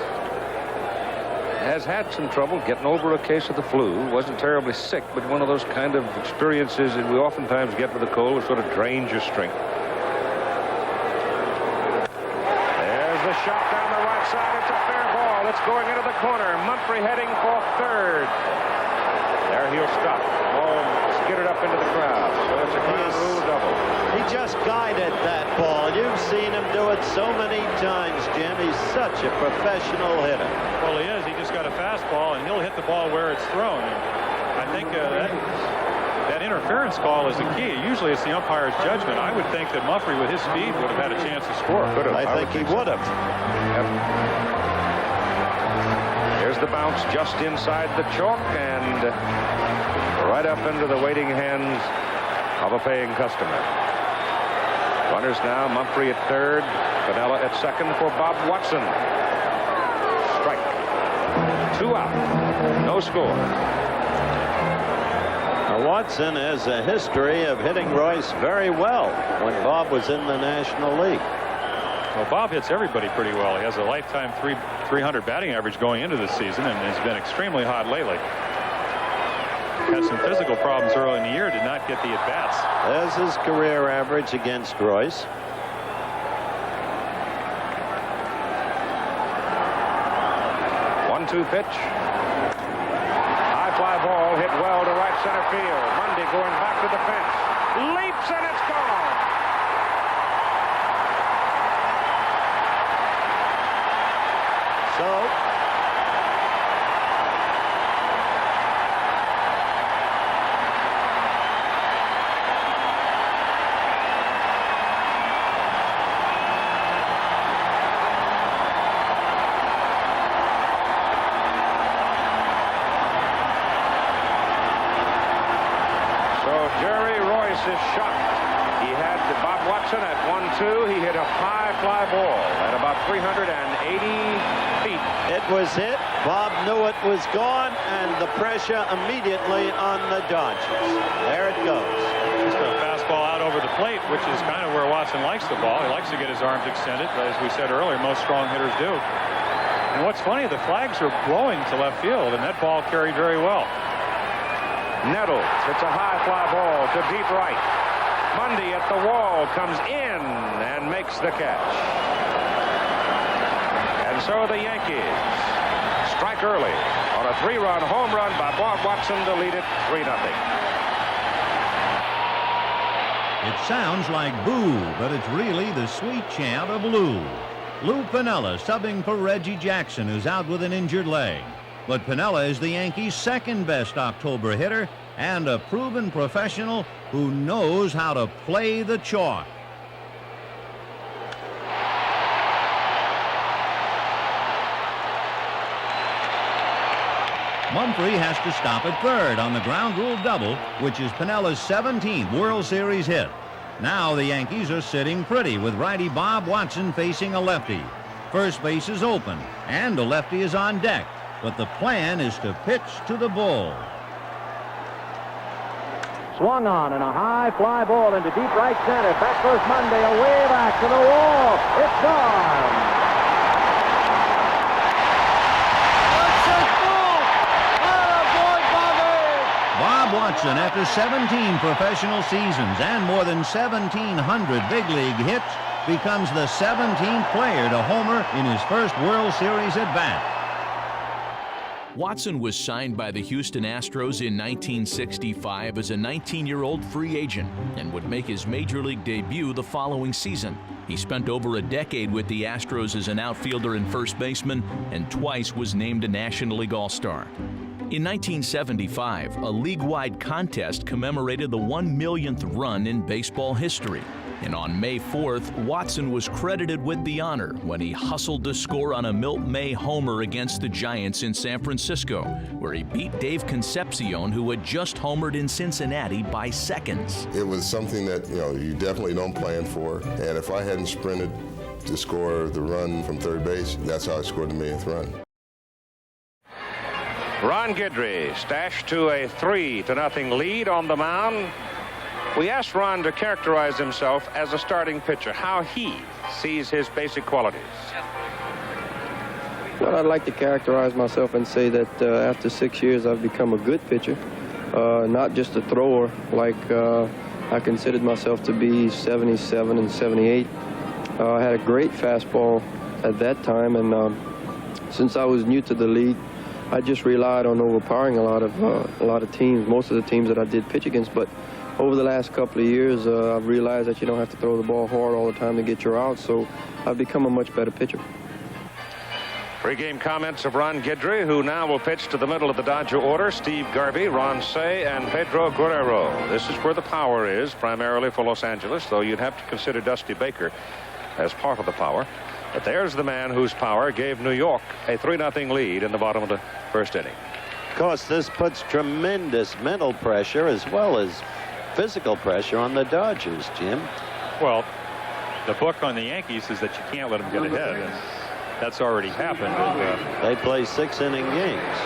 had some trouble getting over a case of the flu. Wasn't terribly sick, but one of those kind of experiences that we oftentimes get with the cold, which sort of drains your strength. There's the shot down the right side. It's a fair ball. It's going into the corner. Mumphrey heading for third. There he'll stop. Ball skidded up into the crowd. So it's a ground rule double. He just guided that ball. You've seen him do it so many times, Jim. He's such a professional hitter. Well, he is. He just got a fastball, and he'll hit the ball where it's thrown. And I think that interference call is the key. Usually it's the umpire's judgment. I would think that Mumphrey, with his speed, would have had a chance to score. I think he would have. Yep. Here's the bounce just inside the chalk and right up into the waiting hands of a paying customer. Runners now, Mumphrey at third, Piniella at second for Bob Watson. Strike. 2 out. No score. Now, Watson has a history of hitting Royce very well when Bob was in the National League. Well, Bob hits everybody pretty well. He has a lifetime 300 batting average going into this season and has been extremely hot lately. Had some physical problems early in the year, did not get the at-bats. There's his career average against Royce. One-two pitch. High fly ball hit well to right center field. Mundy going back to the fence. Leaps and it's gone. So Jerry Royce is shocked. He had Bob Watson at 1-2. He hit a high fly ball at about 380 feet. it was hit. Bob knew it was gone, and the pressure immediately on the Dodgers. There it goes. Just a fastball out over the plate, which is kind of where Watson likes the ball. He likes to get his arms extended, but as we said earlier, most strong hitters do. And what's funny, the flags are blowing to left field, and that ball carried very well. Nettles. It's a high fly ball to deep right. Mundy at the wall comes in and makes the catch. And so the Yankees strike early on a 3-run home run by Bob Watson to lead it 3-0. It sounds like boo, but it's really the sweet chant of Lou. Lou Piniella subbing for Reggie Jackson, who's out with an injured leg. But Piniella is the Yankees' second-best October hitter and a proven professional who knows how to play the chalk. Mumphrey has to stop at third on the ground rule double, which is Pinella's 17th World Series hit. Now the Yankees are sitting pretty with righty Bob Watson facing a lefty. First base is open, and a lefty is on deck, but the plan is to pitch to the bull. Swung on and a high fly ball into deep right center. Back goes Monday, away back to the wall. It's gone. Bob Watson, after 17 professional seasons and more than 1,700 big league hits, becomes the 17th player to homer in his first World Series at bat. Watson was signed by the Houston Astros in 1965 as a 19-year-old free agent and would make his major league debut the following season. He spent over a decade with the Astros as an outfielder and first baseman, and twice was named a National League All-Star. In 1975, a league-wide contest commemorated the 1 millionth run in baseball history. And on May 4th, Watson was credited with the honor when he hustled to score on a Milt May homer against the Giants in San Francisco, where he beat Dave Concepcion, who had just homered in Cincinnati, by seconds. It was something that, you definitely don't plan for. And if I hadn't sprinted to score the run from third base, that's how I scored the millionth run. Ron Guidry stashed to a 3-0 lead on the mound. We asked Ron to characterize himself as a starting pitcher, how he sees his basic qualities. Well, I'd like to characterize myself and say that after 6 years I've become a good pitcher, not just a thrower like I considered myself to be 77 and 78. I had a great fastball at that time, and since I was new to the league, I just relied on overpowering a lot of teams, most of the teams that I did pitch against. But over the last couple of years, I've realized that you don't have to throw the ball hard all the time to get your out, so I've become a much better pitcher. Pre-game comments of Ron Guidry, who now will pitch to the middle of the Dodger order. Steve Garvey, Ron Cey, and Pedro Guerrero. This is where the power is, primarily for Los Angeles, though you'd have to consider Dusty Baker as part of the power. But there's the man whose power gave New York a 3-0 lead in the bottom of the first inning. Of course, this puts tremendous mental pressure as well as physical pressure on the Dodgers, Jim. Well, the book on the Yankees is that you can't let them get ahead. And that's already happened. They play 6-inning games.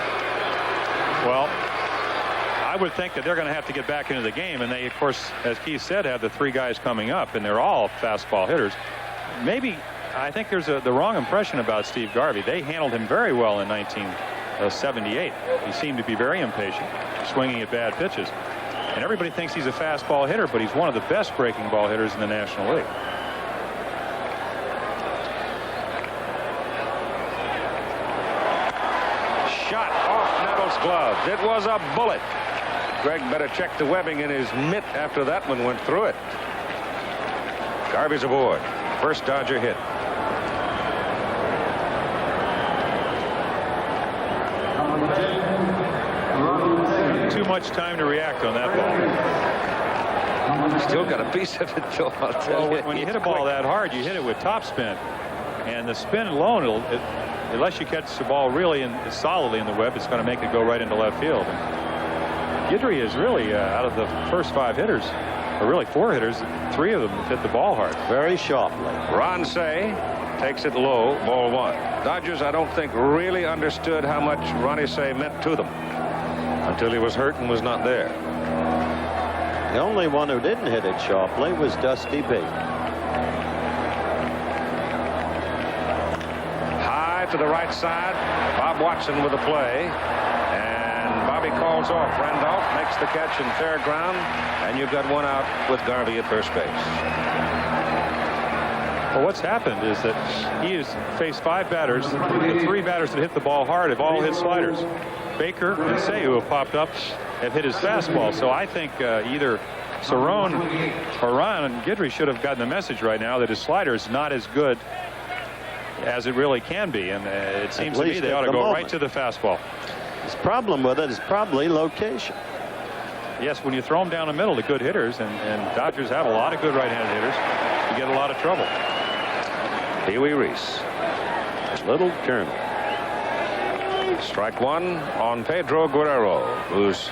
Well, I would think that they're going to have to get back into the game. And they, of course, as Keith said, have the 3 guys coming up, and they're all fastball hitters. Maybe I think there's the wrong impression about Steve Garvey. They handled him very well in 1978. He seemed to be very impatient, swinging at bad pitches. And everybody thinks he's a fastball hitter, but he's one of the best breaking ball hitters in the National League. Shot off Nettles' glove. It was a bullet. Greg better check the webbing in his mitt after that one went through it. Garvey's aboard. First Dodger hit. Too much time to react on that ball. Still got a piece of it, Phil. Well, when you hit a ball that hard, you hit it with topspin. And the spin alone, unless you catch the ball really solidly in the web, it's going to make it go right into left field. And Guidry is really, out of the first 5 hitters, or really 4 hitters, 3 of them have hit the ball hard. Very sharply. Ron Cey takes it low, ball 1. Dodgers, I don't think, really understood how much Ronnie Cey meant to them until he was hurt and was not there. The only one who didn't hit it sharply was Dusty Baker. High to the right side. Bob Watson with a play. And Bobby calls off. Randolph makes the catch in fair ground. And you've got 1 out with Garvey at first base. Well, what's happened is that he has faced 5 batters. The 3 batters that hit the ball hard have all hit sliders. Baker and Cey, who have popped up, have hit his fastball. So I think either Cerrone or Ron Guidry should have gotten the message right now that his slider is not as good as it really can be. And it seems to me they ought to go right to the fastball. His problem with it is probably location. Yes, when you throw them down the middle to good hitters, and Dodgers have a lot of good right-handed hitters, you get a lot of trouble. Pee Wee Reese. Little Colonel. Strike one on Pedro Guerrero, who's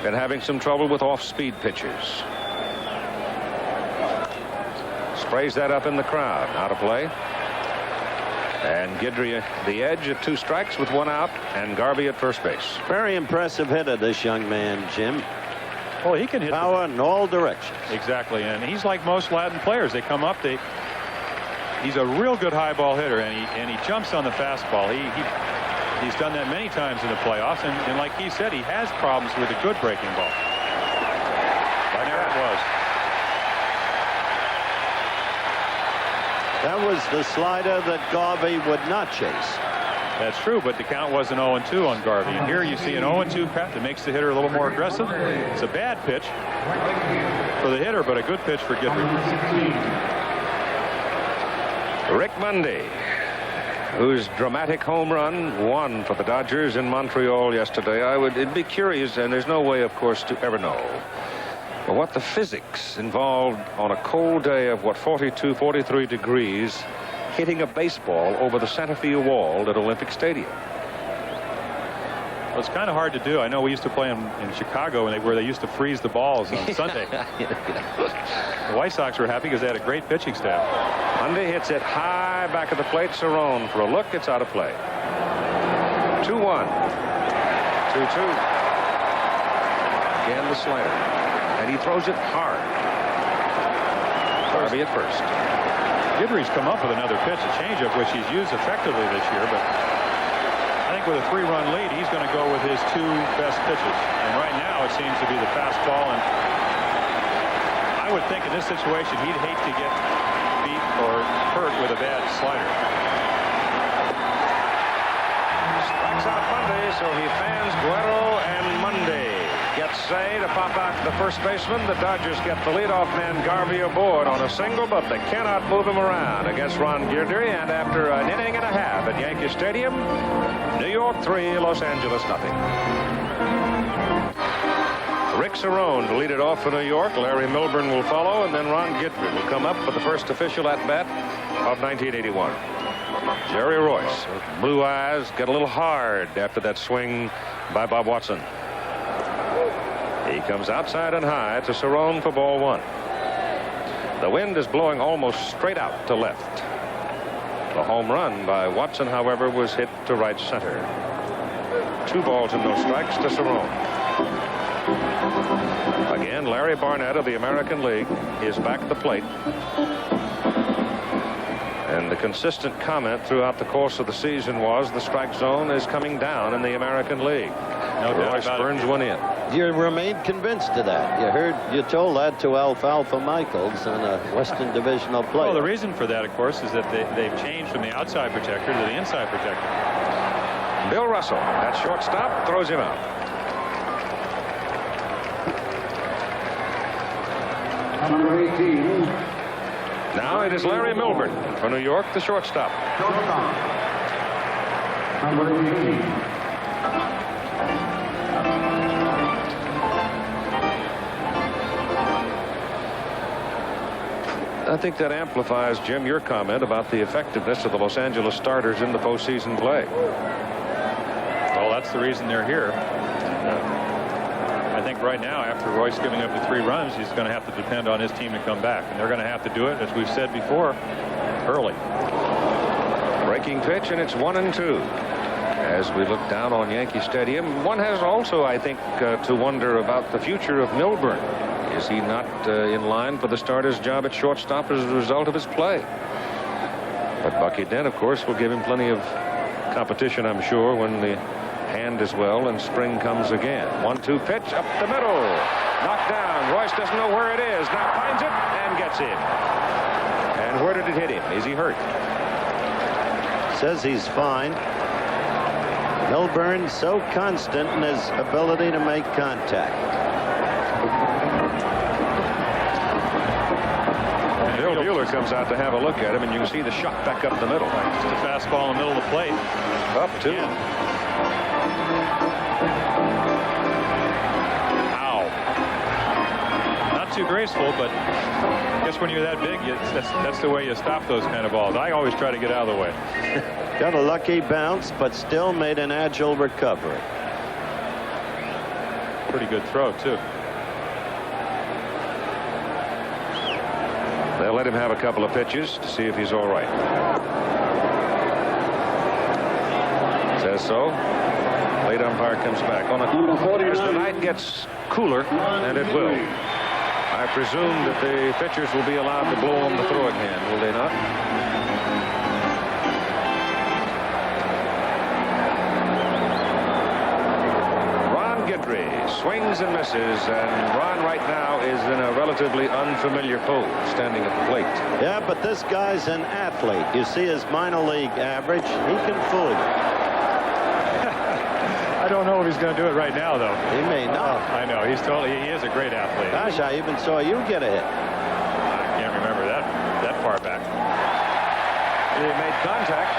been having some trouble with off-speed pitches. Sprays that up in the crowd. Out of play. And Guidry the edge at 2 strikes with 1 out, and Garvey at first base. Very impressive hitter, this young man, Jim. Well, he can hit power in all directions. Exactly, and he's like most Latin players. They come up, he's a real good high ball hitter, and he jumps on the fastball. He's done that many times in the playoffs, and like he said, he has problems with a good breaking ball. And there it was. That was the slider that Garvey would not chase. That's true, but the count was an 0-2 on Garvey. And here you see an 0-2 pat that makes the hitter a little more aggressive. It's a bad pitch for the hitter, but a good pitch for Guidry. Rick Mundy, whose dramatic home run won for the Dodgers in Montreal yesterday. It'd be curious, and there's no way, of course, to ever know what the physics involved on a cold day of 42, 43 degrees, hitting a baseball over the center field wall at Olympic Stadium. Well, it's kind of hard to do. I know we used to play in Chicago where they used to freeze the balls on Sunday. The White Sox were happy because they had a great pitching staff. Mundy hits it high back of the plate. Cerrone for a look. It's out of play. 2-1. 2-2. Again the slider. And he throws it hard. Garvey at first. Guidry's come up with another pitch, a changeup, which he's used effectively this year, but I think with a 3-run lead, he's going to go with his 2 best pitches. And right now, it seems to be the fastball, and I would think in this situation, he'd hate to get beat or hurt with a bad slider. Strikes out Mundy, so he fans Guerrero, and Mundy gets Say to pop out the first baseman. The Dodgers get the leadoff man Garvey aboard on a single, but they cannot move him around against Ron Guidry. And after an inning and a half at Yankee Stadium, New York 3, Los Angeles nothing. Rick Cerrone to lead it off for New York. Larry Milburn will follow, and then Ron Guidry will come up for the first official at-bat of 1981. Jerry Royce, with blue eyes, get a little hard after that swing by Bob Watson. He comes outside and high to Cerrone for ball 1. The wind is blowing almost straight out to left. The home run by Watson, however, was hit to right center. 2 balls and no strikes to Cerrone. Again, Larry Barnett of the American League is back at the plate. And the consistent comment throughout the course of the season was the strike zone is coming down in the American League. No doubt Royce about burns it. one in. You remained convinced of that. You told that to Alfalfa Michaels on a Western Divisional play. Well, the reason for that, of course, is that they've changed from the outside protector to the inside protector. Bill Russell at shortstop throws him out. Number 18. Now it is Larry Milburn for New York, the shortstop. Number 18. I think that amplifies, Jim, your comment about the effectiveness of the Los Angeles starters in the postseason play. Well, that's the reason they're here. I think right now, after Royce giving up the 3 runs, he's going to have to depend on his team to come back. And they're going to have to do it, as we've said before, early. Breaking pitch, and it's 1-2. As we look down on Yankee Stadium, one has also, I think, to wonder about the future of Milburn. Is he not in line for the starter's job at shortstop as a result of his play? But Bucky Dent, of course, will give him plenty of competition, I'm sure, when the hand is well and spring comes again. 1-2 pitch up the middle. Knocked down. Royce doesn't know where it is. Now finds it and gets in. And where did it hit him? Is he hurt? Says he's fine. Milburn so constant in his ability to make contact. Bill Bueller comes out to have a look at him, and you can see the shot back up the middle. Just a fastball in the middle of the plate. Up 2. Ow. Not too graceful, but I guess when you're that big, that's the way you stop those kind of balls. I always try to get out of the way. Got a lucky bounce, but still made an agile recovery. Pretty good throw, too. They'll let him have a couple of pitches to see if he's all right. Says so. Late umpire comes back. As the night gets cooler, and it will, I presume that the pitchers will be allowed to blow on the throwing hand, will they not? Ron Guidry swings and misses, and Ron right now is in a relatively unfamiliar pose, standing at the plate. Yeah, but this guy's an athlete. You see his minor league average. He can fool you. I don't know if he's going to do it right now, though. He may not. I know. He is a great athlete. Gosh, I even saw you get a hit. I can't remember that far back. He made contact.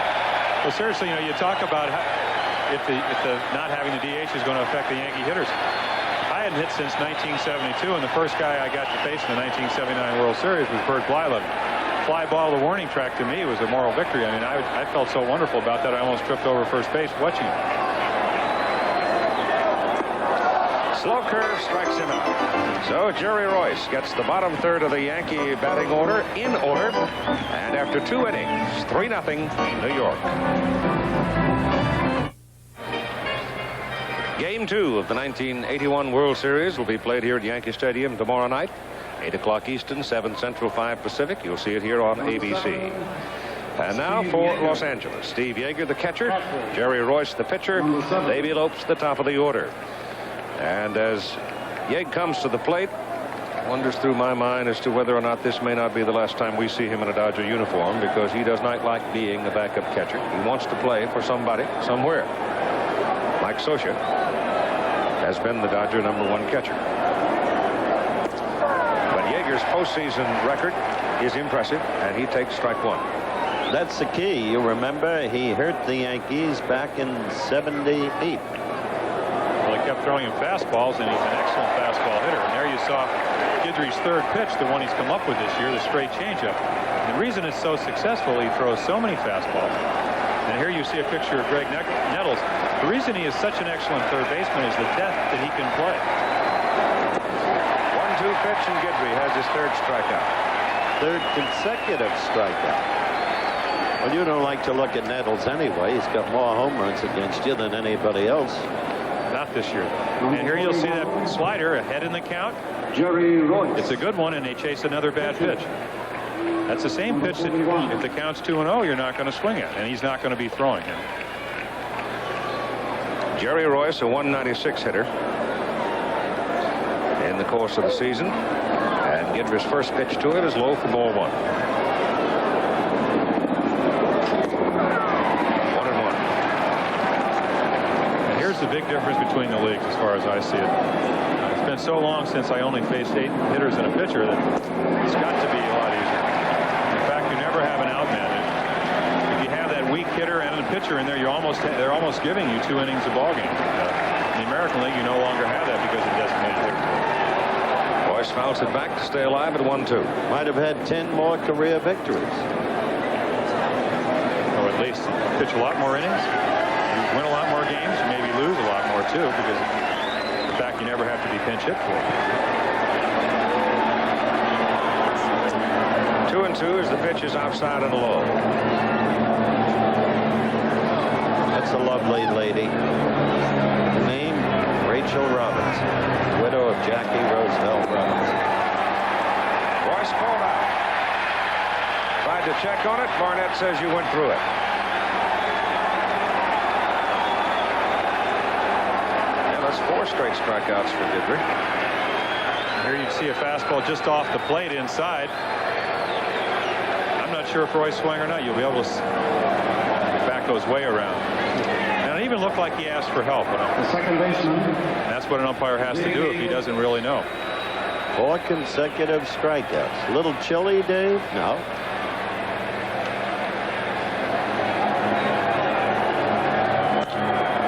Well, seriously, you talk about if the not having the DH is going to affect the Yankee hitters. I hadn't hit since 1972, and the first guy I got to face in the 1979 World Series was Bert Blyleven. Fly ball the warning track to me was a moral victory. I mean, I felt so wonderful about that. I almost tripped over first base watching it. Slow curve strikes him out. So Jerry Royce gets the bottom third of the Yankee batting order in order. And after 2 innings, 3-0 New York. Game 2 of the 1981 World Series will be played here at Yankee Stadium tomorrow night. 8 o'clock Eastern, 7 Central, 5 Pacific. You'll see it here on ABC. And now for Los Angeles. Steve Yeager, the catcher. Jerry Royce, the pitcher. Davey Lopes, the top of the order. And as Yeg comes to the plate, wonders through my mind as to whether or not this may not be the last time we see him in a Dodger uniform, because he does not like being a backup catcher. He wants to play for somebody, somewhere. Mike Scioscia has been the Dodger #1 catcher. But Yeager's postseason record is impressive, and he takes strike 1. That's the key. You remember, he hurt the Yankees back in '78. Well, he kept throwing him fastballs, and he's an excellent fastball hitter. And there you saw Guidry's third pitch, the one he's come up with this year, the straight changeup. And the reason it's so successful, he throws so many fastballs. And here you see a picture of Greg Nettles. The reason he is such an excellent third baseman is the depth that he can play. 1-2 pitch, and Guidry has his third strikeout. Third consecutive strikeout. Well, you don't like to look at Nettles anyway. He's got more home runs against you than anybody else. Not this year. And here you'll see that slider ahead in the count. Jerry Royce. It's a good one, and they chase another bad pitch. That's the same pitch that if the count's 2-0, you're not going to swing at, and he's not going to be throwing him. Jerry Royce, a 196 hitter in the course of the season. And Guidry's first pitch to it is low for ball 1. 1-1. And here's the big difference between the leagues as far as I see it. It's been so long since I only faced 8 hitters and a pitcher that it's got to be a lot easier. In fact, you never have an outman. If you have that weak hitter and a pitcher in there, they're almost giving you 2 innings of ballgame. In the American League, you no longer have that because of designated hitters. Royce fouls it back to stay alive at 1-2. Might have had 10 more career victories. Or at least pitch a lot more innings. You win a lot more games. You maybe lose a lot more, too, because the fact you never have to be pinch hit for. 2-2 as the pitch is outside and low. That's a lovely lady. Name, Rachel Robinson, widow of Jackie Roosevelt Robinson. Royce called out. Tried to check on it. Barnett says you went through it. Yeah, that's 4 straight strikeouts for Guidry. Here you see a fastball just off the plate inside. I'm not sure if Royce swung or not. You'll be able to back those way around. And it even looked like he asked for help. The second baseman. That's what an umpire has to do if he doesn't really know. 4 consecutive strikeouts. A little chilly, Dave? No.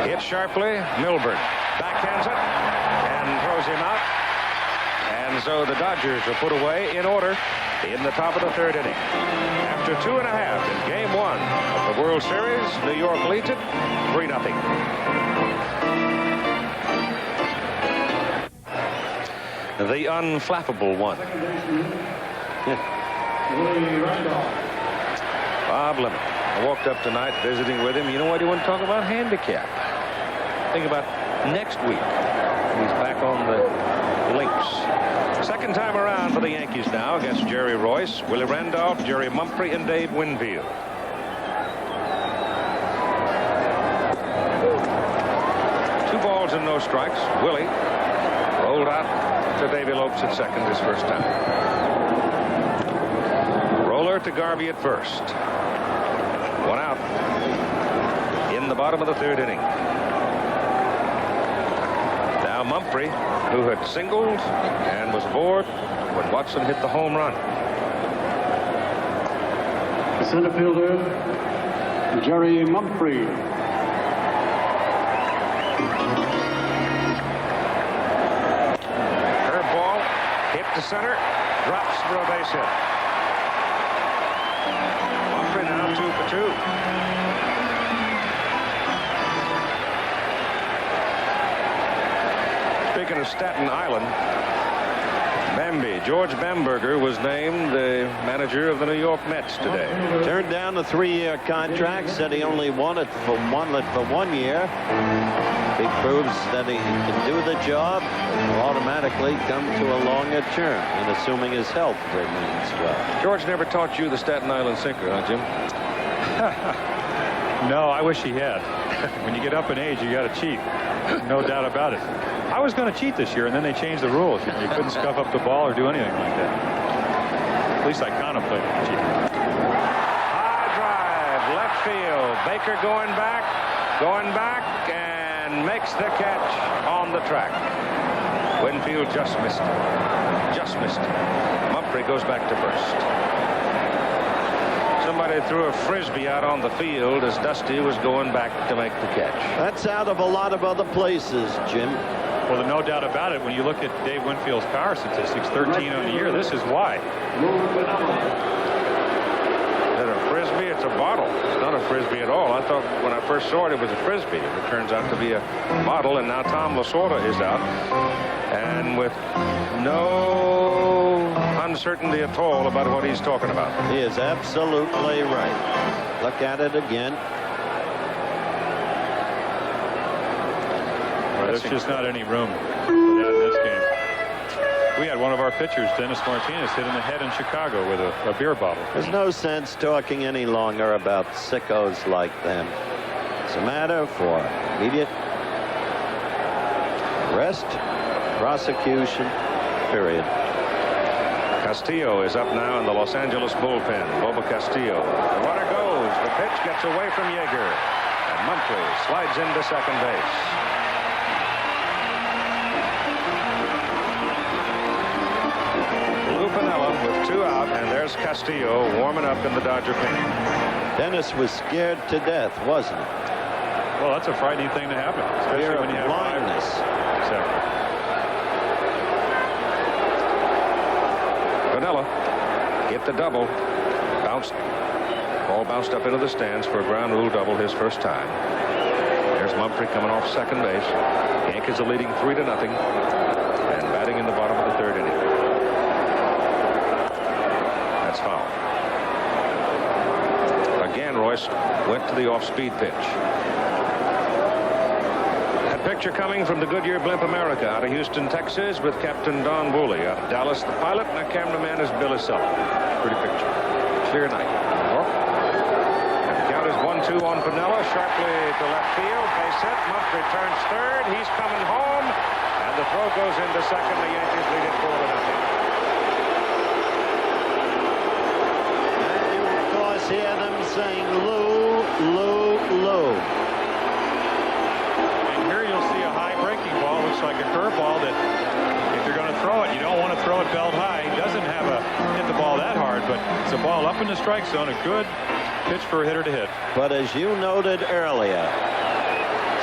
Hit sharply. Milburn backhands it and throws him out. And And so the Dodgers are put away in order in the top of the third inning. After 2.5 in Game 1 of the World Series, New York leads it 3-0. The unflappable one. Bob Lemon. I walked up tonight visiting with him. You know what? He wanted to talk about handicap. Think about next week. He's back on the links. Second time around for the Yankees now against Jerry Royce, Willie Randolph, Jerry Mumphrey, and Dave Winfield. Two balls and no strikes. Willie rolled out to Davy Lopes at second his first time. Roller to Garvey at first. One out in the bottom of the third inning. Now Mumphrey, who had singled and was aboard when Watson hit the home run. The center fielder, Jerry Mumphrey. Curveball hit to center, drops for a base hit. Mumphrey now 2 for 2. Speaking of Staten Island, George Bamberger was named the manager of the New York Mets today. Turned down a 3-year contract, said he only wanted for 1 year. He proves that he can do the job, will automatically come to a longer term, and assuming his health remains well. George never taught you the Staten Island sinker, huh, Jim? No, I wish he had. When you get up in age, you got to cheat. No doubt about it. I was going to cheat this year, and then they changed the rules. You couldn't scuff up the ball or do anything like that. At least I contemplated cheating. High drive, left field. Baker going back, and makes the catch on the track. Winfield just missed it. Just missed it. Mumphrey goes back to first. Somebody threw a frisbee out on the field as Dusty was going back to make the catch. That's out of a lot of other places, Jim. Well, there's no doubt about it. When you look at Dave Winfield's power statistics, 13 on the year, this is why. Is that a frisbee? It's a bottle. It's not a frisbee at all. I thought when I first saw it, it was a frisbee. It turns out to be a bottle, and now Tom Lasorda is out. And with no uncertainty at all about what he's talking about. He is absolutely right. Look at it again. There's just not any room for that in this game. We had one of our pitchers, Dennis Martinez, hit in the head in Chicago with a beer bottle. There's no sense talking any longer about sickos like them. It's a matter for immediate arrest, prosecution, period. Castillo is up now in the Los Angeles bullpen. Boba Castillo. The runner goes. The pitch gets away from Yeager. And Mumphrey slides into second base. With 2 out, and there's Castillo warming up in the Dodger paint. Dennis was scared to death, wasn't he? Well, that's a frightening thing to happen, especially when you have blindness. Vanilla hit the double. Ball bounced up into the stands for a ground rule double his first time. There's Mumphrey coming off second base. Yankees are leading 3-0 and batting in the bottom of the third inning. That's foul. Again, Royce went to the off-speed pitch. That picture coming from the Goodyear Blimp America out of Houston, Texas, with Captain Don Woolley. Out of Dallas, the pilot, and our cameraman is Billy Sullivan. Pretty picture. Clear night. And the count is 1-2 on Piniella. Sharply to left field. Base hit. Mumphrey turns third. He's coming home. And the throw goes into second. The Yankees lead it 4-0. Hear them saying Lou, Lou, Lou. And here you'll see a high breaking ball. Looks like a curveball that if you're going to throw it, you don't want to throw it belt high. He doesn't have hit the ball that hard, but it's a ball up in the strike zone. A good pitch for a hitter to hit. But as you noted earlier,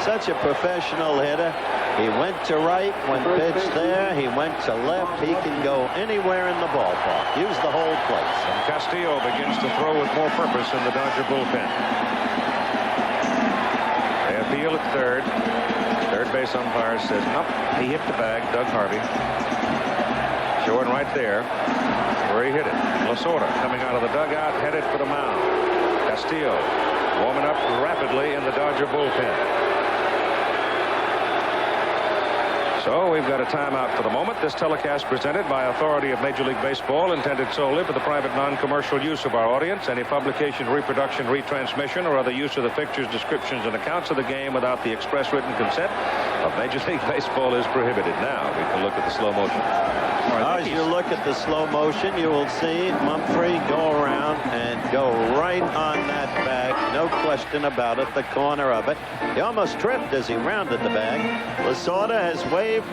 such a professional hitter, He went to right when pitched there. He went to left. He can go anywhere in the ballpark. Use the whole place. And Castillo begins to throw with more purpose in the Dodger bullpen. They appeal at third. Third base umpire says, nope, he hit the bag, Doug Harvey. Showing right there where he hit it. Lasorda coming out of the dugout, headed for the mound. Castillo warming up rapidly in the Dodger bullpen. So we've got a timeout for the moment. This telecast presented by authority of Major League Baseball, intended solely for the private non-commercial use of our audience. Any publication, reproduction, retransmission, or other use of the fixtures, descriptions, and accounts of the game without the express written consent of Major League Baseball is prohibited. Now we can look at the slow motion. As you look at the slow motion, you will see Mumphrey go around and go right on that bag. No question about it, the corner of it. He almost tripped as he rounded the bag. Lasorda has waved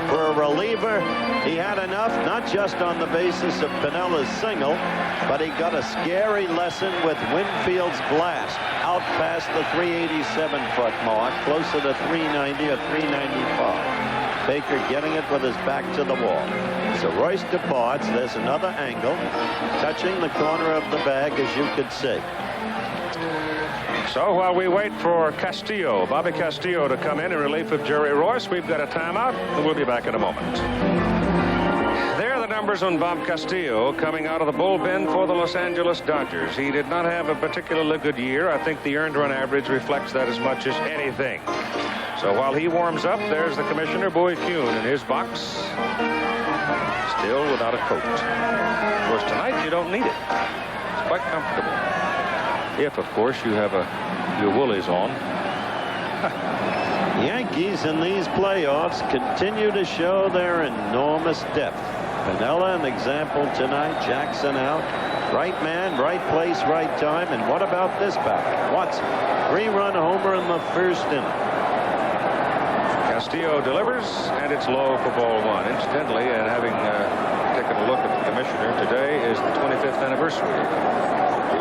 for a reliever. He had enough, not just on the basis of Pinella's single, but he got a scary lesson with Winfield's blast out past the 387-foot mark, closer to 390 or 395. Baker getting it with his back to the wall. So Royce departs. There's another angle, touching the corner of the bag, as you could see. So while we wait for Castillo, Bobby Castillo, to come in relief of Jerry Royce, we've got a timeout, and we'll be back in a moment. There are the numbers on Bob Castillo coming out of the bullpen for the Los Angeles Dodgers. He did not have a particularly good year. I think the earned run average reflects that as much as anything. So while he warms up, there's the commissioner, Bowie Kuhn, in his box, still without a coat. Of course, tonight you don't need it. It's quite comfortable. If, of course, you have your woolies on. Yankees in these playoffs continue to show their enormous depth. Piniella, an example tonight. Jackson out. Right man, right place, right time. And what about this batter? Watson. 3-run homer in the first inning. Castillo delivers, and it's low for ball one. Incidentally, and having taken a look at the commissioner, today is the 25th anniversary of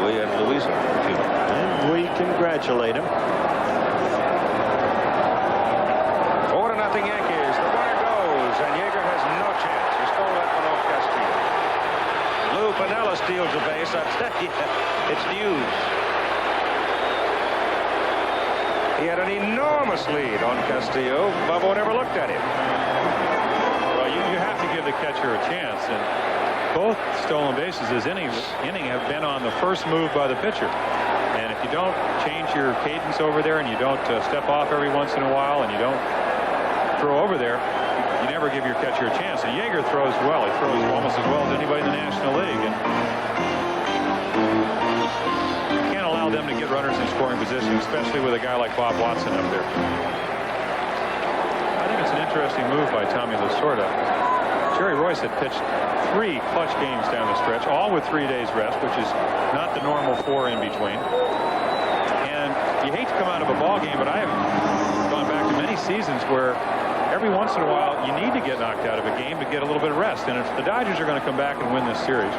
Louis and Louisa. And we congratulate him. 4-0 Yankees. The runner goes, and Yeager has no chance. He stole that one off Castillo. Lou Piniella steals a base. I tell you, it's news. He had an enormous lead on Castillo. Bubba never looked at him. Well, you have to give the catcher a chance, and both stolen bases this inning have been on the first move by the pitcher. And if you don't change your cadence over there, and you don't step off every once in a while, and you don't throw over there, you never give your catcher a chance. And Yeager throws well. He throws almost as well as anybody in the National League. And them to get runners in scoring position, especially with a guy like Bob Watson up there. I think it's an interesting move by Tommy Lasorda. Jerry Royce had pitched 3 clutch games down the stretch, all with 3 days rest, which is not the normal 4 in between. And you hate to come out of a ball game, but I have gone back to many seasons where every once in a while you need to get knocked out of a game to get a little bit of rest. And if the Dodgers are going to come back and win this series,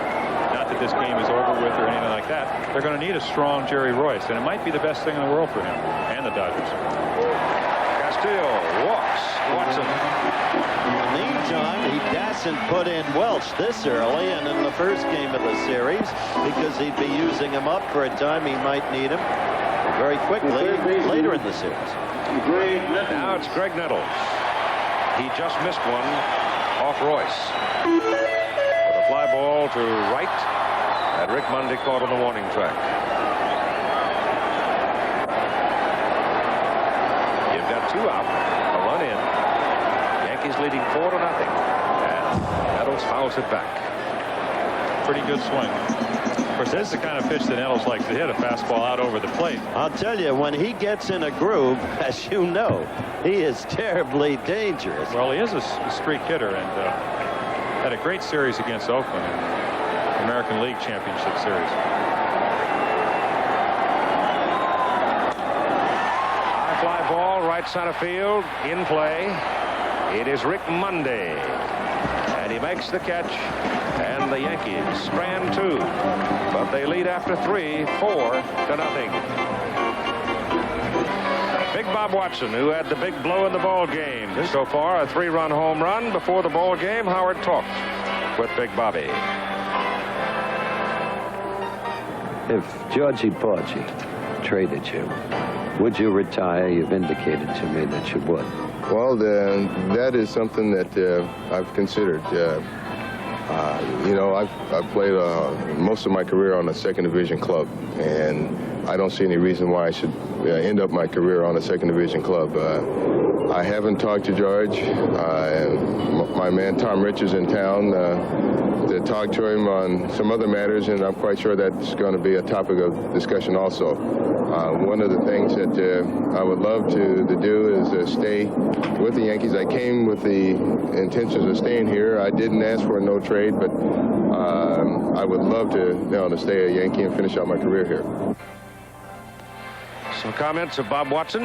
not that this game is over with or anything like that, they're going to need a strong Jerry Royce, and it might be the best thing in the world for him and the Dodgers. Castillo walks Watson. In the meantime, he doesn't put in Welch this early and in the first game of the series, because he'd be using him up for a time he might need him very quickly later in the series. Now it's Greg Nettles. He just missed one off Royce. Fly ball to right, and Rick Mundy caught on the warning track. You've got 2 out, a run in. Yankees leading 4-0, and Nettles fouls it back. Pretty good swing. Of course, this is the kind of pitch that Nettles likes to hit, a fastball out over the plate. I'll tell you, when he gets in a groove, as you know, he is terribly dangerous. Well, he is a streak hitter, and had a great series against Oakland in the American League Championship Series. High fly ball, right center field, in play. It is Rick Mundy, and he makes the catch, and the Yankees strand 2, but they lead after 3, 4-0. Big Bob Watson, who had the big blow in the ball game. So far, a 3-run home run. Before the ball game, Howard talked with Big Bobby. If Georgie Porgy traded you, would you retire? You've indicated to me that you would. Well, that is something that I've considered. You know, I've played most of my career on a second division club, and I don't see any reason why I should end up my career on a second division club. I haven't talked to George. My man Tom Rich is in town to talk to him on some other matters, and I'm quite sure that's going to be a topic of discussion also. One of the things that I would love to do is stay with the Yankees. I came with the intentions of staying here. I didn't ask for a no trade, but I would love to stay a Yankee and finish out my career here. Some comments of Bob Watson,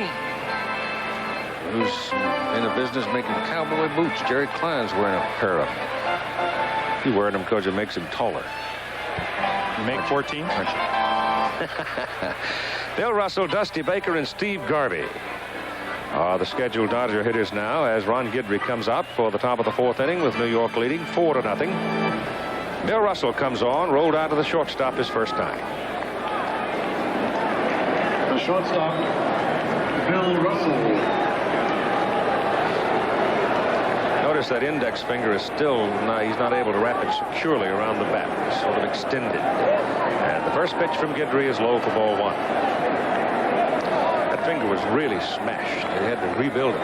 who's in the business making cowboy boots. Jerry Klein's wearing a pair of them. He's wearing them because it makes him taller. You make 14? Bill Russell, Dusty Baker, and Steve Garvey are the scheduled Dodger hitters now as Ron Guidry comes out for the top of the 4th inning with New York leading 4-0. Bill Russell comes on, rolled out to the shortstop his first time. The shortstop, Bill Russell. Notice that index finger is still, he's not able to wrap it securely around the bat. It's sort of extended. And the first pitch from Guidry is low for ball 1. That finger was really smashed. They had to rebuild it.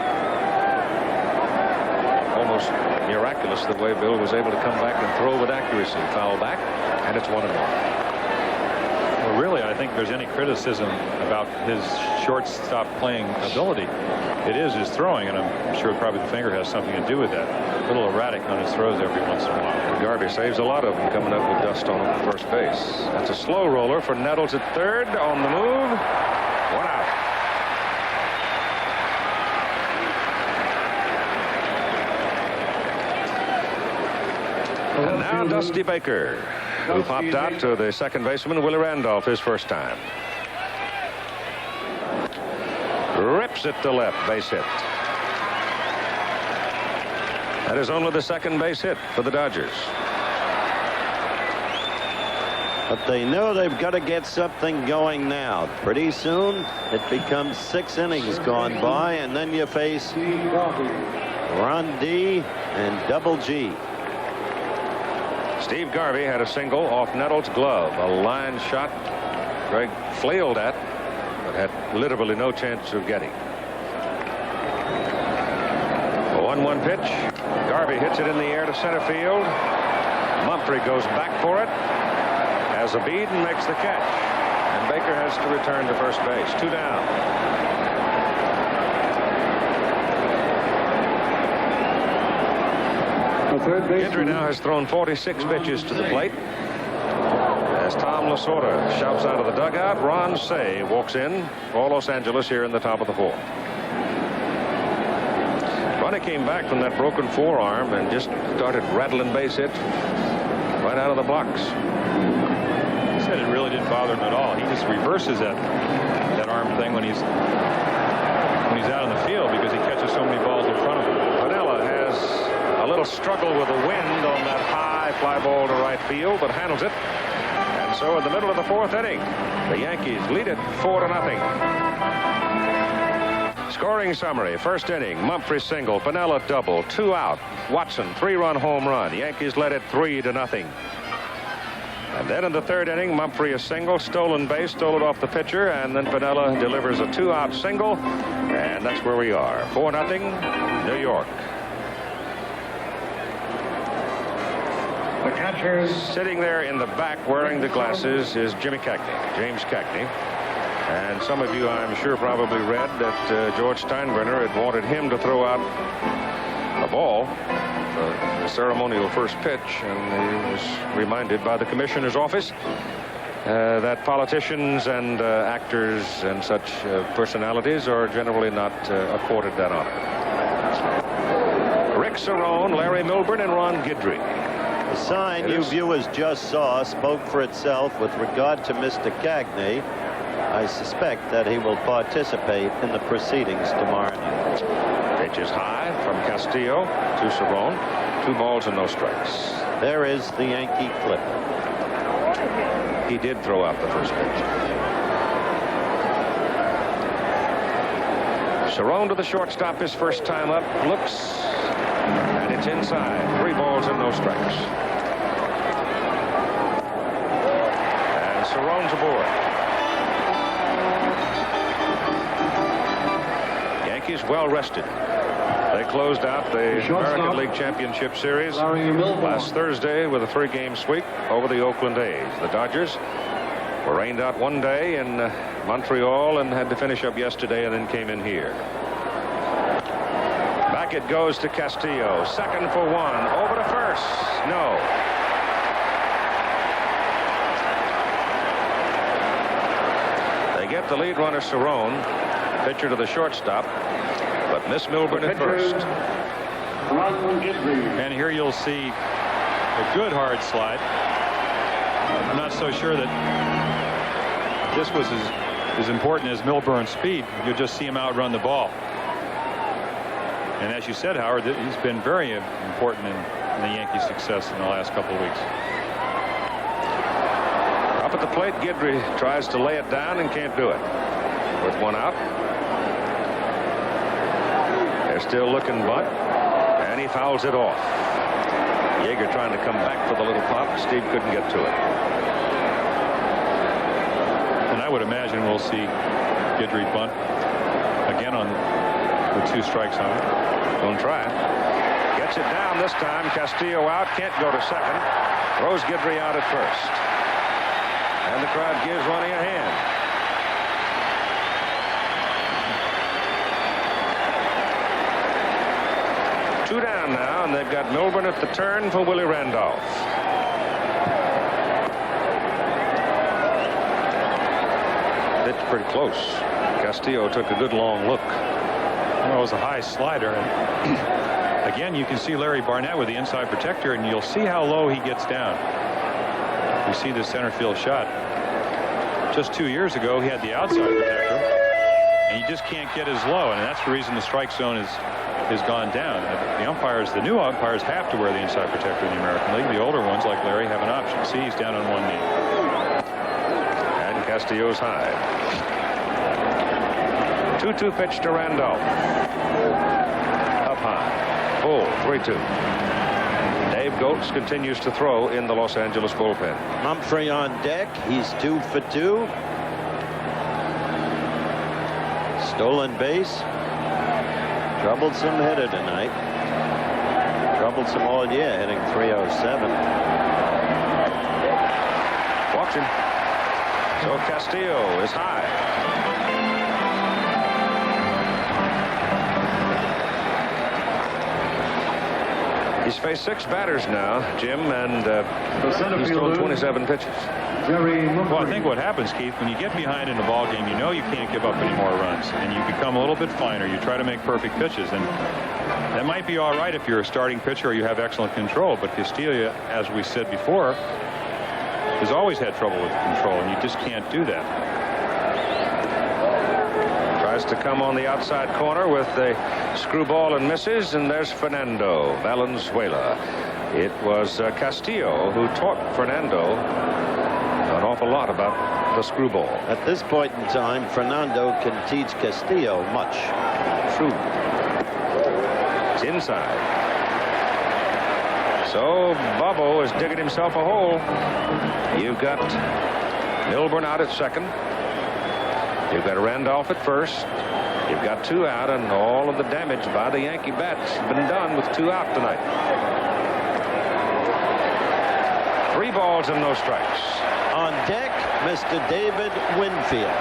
Almost miraculous the way Bill was able to come back and throw with accuracy. Foul back, and it's 1-1. Well, really, I think there's any criticism about his shortstop playing ability, it is his throwing, and I'm sure probably the finger has something to do with that. A little erratic on his throws every once in a while. Garvey saves a lot of them coming up with dust on him at first base. That's a slow roller for Nettles at third. On the move. 1 out. And now Dusty Baker, who popped out to the second baseman, Willie Randolph, his first time. Rips it to left, base hit. That is only the second base hit for the Dodgers. But they know they've got to get something going now. Pretty soon, it becomes 6 innings gone by, and then you face Ron D and Double G. Steve Garvey had a single off Nettles' glove. A line shot Greg flailed at, but had literally no chance of getting. A 1-1 pitch. Garvey hits it in the air to center field. Mumphrey goes back for it. Has a bead and makes the catch. And Baker has to return to first base. 2 down. Guidry now has thrown 46 pitches to the plate. As Tom Lasorda shouts out of the dugout, Ron Say walks in for Los Angeles here in the top of the 4th. Ronnie came back from that broken forearm and just started rattling base hits right out of the blocks. He said it really didn't bother him at all. He just reverses that arm thing when he's out in the field because he catches so many balls in front of him. Piniella has a little struggle with the wind on that high fly ball to right field, but handles it. And so in the middle of the 4th inning, the Yankees lead it 4-0. Scoring summary. First inning, Mumphrey single, Piniella double, 2 out. Watson 3-run home run. The Yankees led it 3-0. And then in the 3rd inning, Mumphrey a single, stolen base, stole it off the pitcher, and then Piniella delivers a 2-out single, and that's where we are. 4-0, New York. The catcher sitting there in the back wearing the glasses is Jimmy Cagney, James Cagney. And some of you, I'm sure, probably read that George Steinbrenner had wanted him to throw out a ball for the ceremonial first pitch, and he was reminded by the commissioner's office that politicians and actors and such personalities are generally not accorded that honor. Rick Cerrone, Larry Milburn, and Ron Guidry. The sign you viewers just saw spoke for itself with regard to Mr. Cagney. I suspect that he will participate in the proceedings tomorrow night. Pitch is high from Castillo to Cerrone. 2 balls and no strikes. There is the Yankee clip. He did throw out the first pitch. Cerrone to the shortstop his first time up. Looks, and it's inside. 3 balls and no strikes. And Cerrone's aboard. Yankees well rested. They closed out the American League Championship Series last Thursday with a 3-game sweep over the Oakland A's. The Dodgers were rained out one day in Montreal and had to finish up yesterday and then came in here. Back it goes to Castillo. Second for 1. Over to first. No. They get the lead runner Cerrone, pitcher to the shortstop, but miss Milburn at first. Ron Guidry. And here you'll see a good hard slide. I'm not so sure that this was as important as Milburn's speed. You'll just see him outrun the ball. And as you said, Howard, he's been very important in the Yankees' success in the last couple of weeks. Up at the plate, Guidry tries to lay it down and can't do it. With 1 out. They're still looking bunt, and he fouls it off. Yeager trying to come back for the little pop. Steve couldn't get to it. And I would imagine we'll see Guidry bunt again with 2 strikes on it. Don't try it. Gets it down this time. Castillo out. Can't go to second. Throws Guidry out at first. And the crowd gives Ronnie a hand. Two down now, and they've got Milburn at the turn for Willie Randolph. It's pretty close. Castillo took a good long look. Well, it was a high slider, and again you can see Larry Barnett with the inside protector, and you'll see how low he gets down. You see the center field shot. Just 2 years ago he had the outside protector, and you just can't get as low, and that's the reason the strike zone has gone down. The new umpires have to wear the inside protector in the American League. The older ones, like Larry, have an option. See, he's down on 1 knee. And Castillo's high. 2-2 pitch to Randolph. Up high. Full. 3-2. Dave Goetz continues to throw in the Los Angeles bullpen. Humphrey on deck. He's 2 for 2. Stolen base. Troublesome hitter tonight. Troublesome all year, hitting .307. Walks him. So Castillo is high. He's faced 6 batters now, Jim, and he's thrown 27 pitches. Well, I think what happens, Keith, when you get behind in the ball game, you know you can't give up any more runs, and you become a little bit finer. You try to make perfect pitches, and that might be all right if you're a starting pitcher or you have excellent control. But Castillo, as we said before, has always had trouble with control, and you just can't do that. Tries to come on the outside corner with a screwball and misses, and there's Fernando Valenzuela. It was Castillo who taught Fernando an awful lot about the screwball. At this point in time, Fernando can teach Castillo much. True. It's inside. So Bobo is digging himself a hole. You've got Milburn out at second. You've got Randolph at first. You've got 2 out, and all of the damage by the Yankee bats has been done with 2 out tonight. 3 balls and no strikes. On deck, Mr. David Winfield.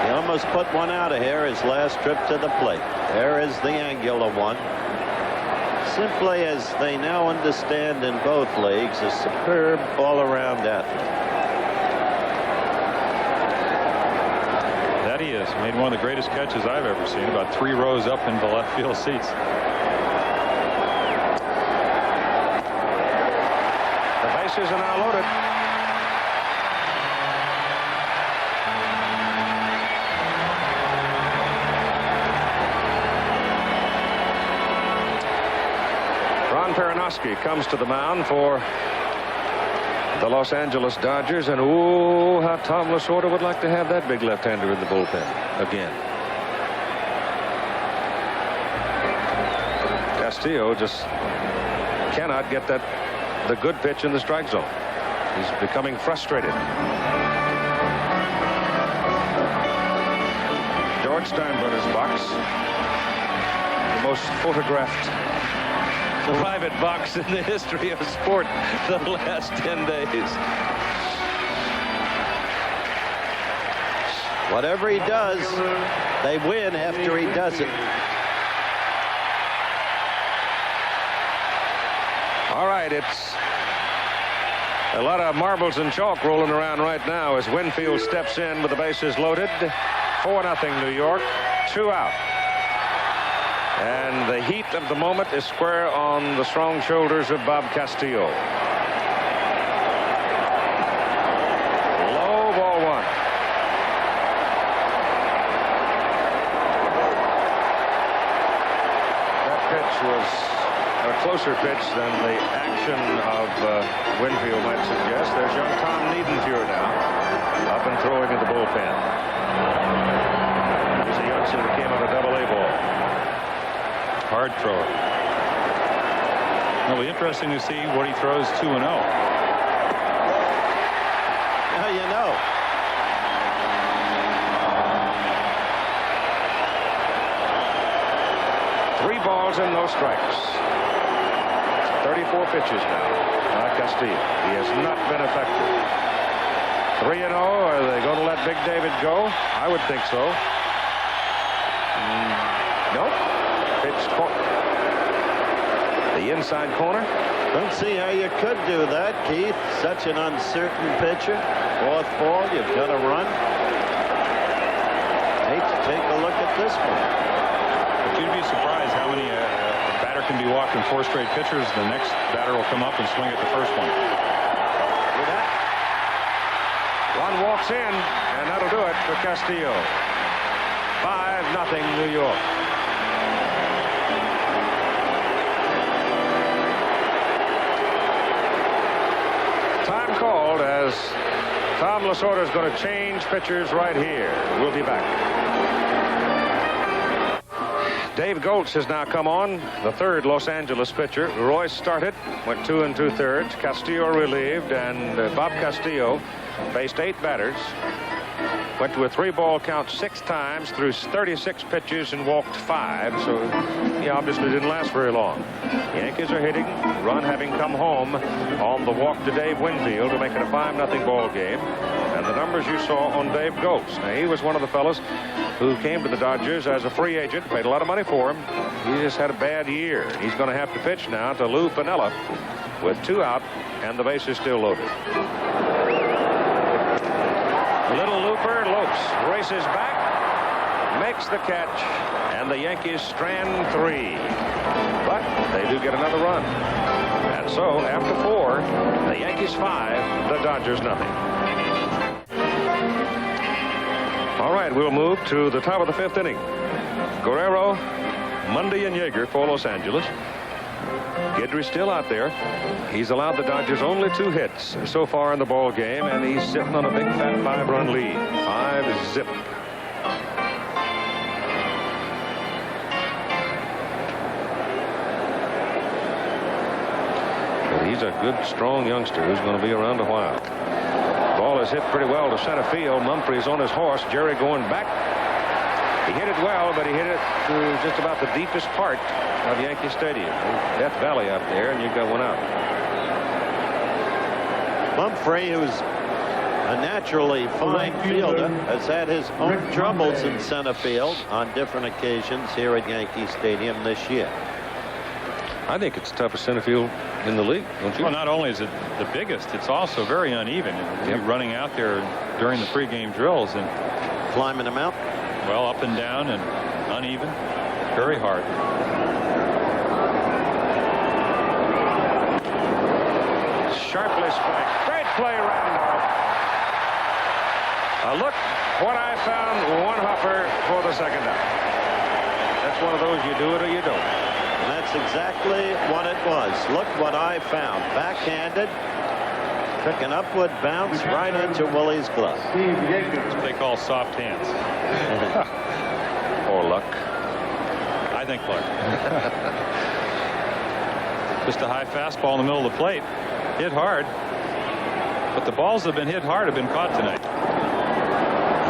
He almost put one out of here his last trip to the plate. There is the angular one. Simply, as they now understand in both leagues, a superb all-around athlete. That he is. Made one of the greatest catches I've ever seen, about 3 rows up in the left field seats. The bases are now loaded. Peronowski comes to the mound for the Los Angeles Dodgers, and oh, how Tom Lasorda would like to have that big left-hander in the bullpen again. Castillo just cannot get the good pitch in the strike zone. He's becoming frustrated. George Steinbrenner's box, the most photographed private box in the history of sport the last 10 days. Whatever he does, they win after he does it. All right, it's a lot of marbles and chalk rolling around right now as Winfield steps in with the bases loaded. 4-0 New York, 2 out. And the heat of the moment is square on the strong shoulders of Bob Castillo. Low, ball 1. That pitch was a closer pitch than the action of Winfield might suggest. There's young Tom Niedenfuhr now, up and throwing in the bullpen. He's a youngster that came on a double-A ball. Hard thrower. It'll be interesting to see what he throws 2-0. Now you know. Three balls and no strikes. 34 pitches now by Castillo. He has not been effective. 3-0. Are they going to let Big David go? I would think so. Nope. Pitched for the inside corner. Don't see how you could do that, Keith. Such an uncertain pitcher. 4th ball, you've got to run. Hate to take a look at this one. But you'd be surprised how many batter can be walking 4 straight pitchers. The next batter will come up and swing at the first one. See that? One walks in, and that'll do it for Castillo. 5-0 New York. Time called as Tom Lasorda is going to change pitchers right here. We'll be back. Dave Goltz has now come on, the third Los Angeles pitcher. Royce started, went 2 2/3. Castillo relieved, and Bob Castillo faced 8 batters. Went to a 3-ball count 6 times, threw 36 pitches and walked 5, so he obviously didn't last very long. The Yankees are hitting, run having come home on the walk to Dave Winfield to make it a 5-0 ball game. And the numbers you saw on Dave Goltz. Now, he was one of the fellas who came to the Dodgers as a free agent, paid a lot of money for him. He just had a bad year. He's going to have to pitch now to Lou Piniella with 2 out and the bases still loaded. Little looper, Lopes races back, makes the catch, and the Yankees strand 3. But they do get another run. And so, after 4, the Yankees 5, the Dodgers nothing. All right, we'll move to the top of the 5th inning. Guerrero, Mundy, and Yeager for Los Angeles. Guidry still out there. He's allowed the Dodgers only 2 hits so far in the ball game, and he's sitting on a big fat 5-run lead. 5-zip. But he's a good, strong youngster who's going to be around a while. Ball is hit pretty well to center field. Mumphrey's on his horse. Jerry going back. He hit it well, but he hit it to just about the deepest part of Yankee Stadium. Death Valley up there, and you've got one out. Mumphrey, who's a naturally fine fielder, has had his own troubles in center field on different occasions here at Yankee Stadium this year. I think it's the toughest center field in the league, don't you? Well, not only is it the biggest, it's also very uneven. You're running out there during the pregame drills and climbing them out. Well, up and down and uneven. Very hard. Sharply spiked. Great play, Randolph. Look what I found, one hopper for the second out. That's one of those you do it or you don't. And that's exactly what it was. Look what I found. Backhanded. Took an upward bounce right into Willie's glove. That's what they call soft hands. Or luck. I think luck. Just a high fastball in the middle of the plate. Hit hard. But the balls that have been hit hard have been caught tonight.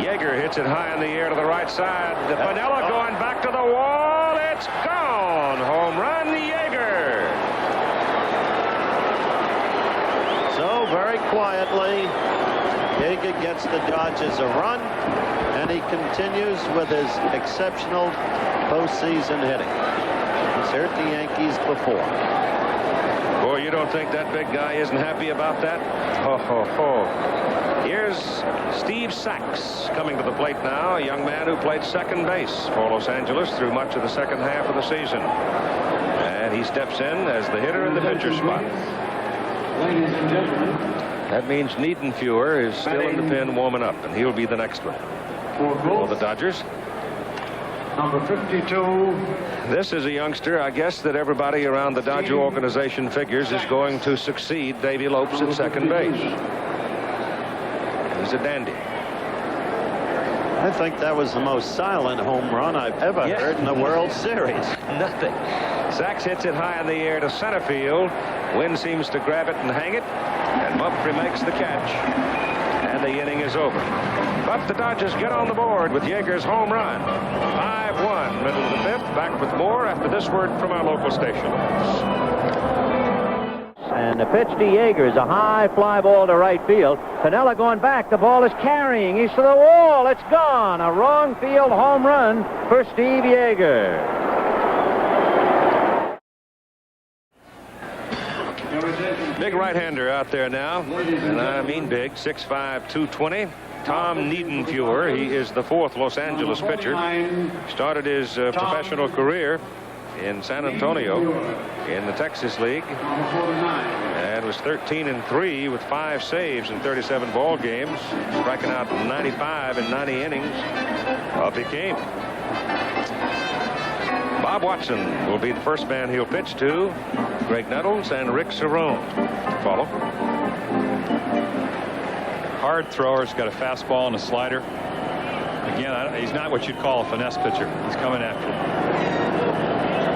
Yeager hits it high in the air to the right side. Piniella going back to the wall. It's gone. Home run, Yeager. So very quietly, Yeager gets the Dodgers a run, and he continues with his exceptional postseason hitting. He's hurt the Yankees before. Boy, you don't think that big guy isn't happy about that? Ho, ho, ho. Here's Steve Sachs coming to the plate now, a young man who played second base for Los Angeles through much of the second half of the season. And he steps in as the hitter in the pitcher spot. Ladies and gentlemen, that means Niedenfuer is still in the pen warming up, and he'll be the next one for the Dodgers. Number 52. This is a youngster, I guess, that everybody around the Dodger organization figures is going to succeed Davy Lopes at second base. He's a dandy. I think that was the most silent home run I've ever heard in the World Series. Nothing. Sachs hits it high in the air to center field. Wynn seems to grab it and hang it, and Mumphrey makes the catch. And the inning is over. But the Dodgers get on the board with Yeager's home run. 5-1, middle of the fifth. Back with more after this word from our local stations. And the pitch to Yeager is a high fly ball to right field. Piniella going back. The ball is carrying. He's to the wall. It's gone. A wrong field home run for Steve Yeager. Big right-hander out there now, and I mean big, 6'5", 220. Tom Niedenfuer. He is the fourth Los Angeles pitcher. Started his professional career in San Antonio in the Texas League, and was 13-3 with 5 saves in 37 ball games, striking out 95 in 90 innings. Up he came. Bob Watson will be the first man he'll pitch to. Greg Nettles and Rick Cerrone follow. Hard thrower. He's got a fastball and a slider. Again, he's not what you'd call a finesse pitcher. He's coming after him.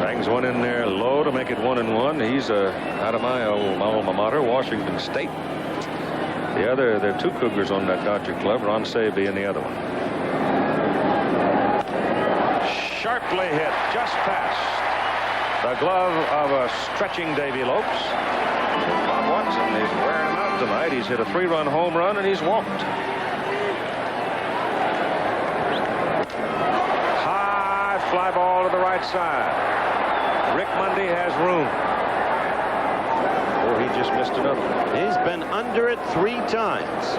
Bangs one in there low to make it 1-1. He's out of my alma mater, Washington State. There are 2 Cougars on that Dodger club, Ron Savy and the other one. Sharply hit, just past the glove of a stretching Davy Lopes. Bob Watson is wearing him out tonight. He's hit a 3-run home run and he's walked. High fly ball to the right side. Rick Mundy has room. Oh, he just missed another one. He's been under it 3 times.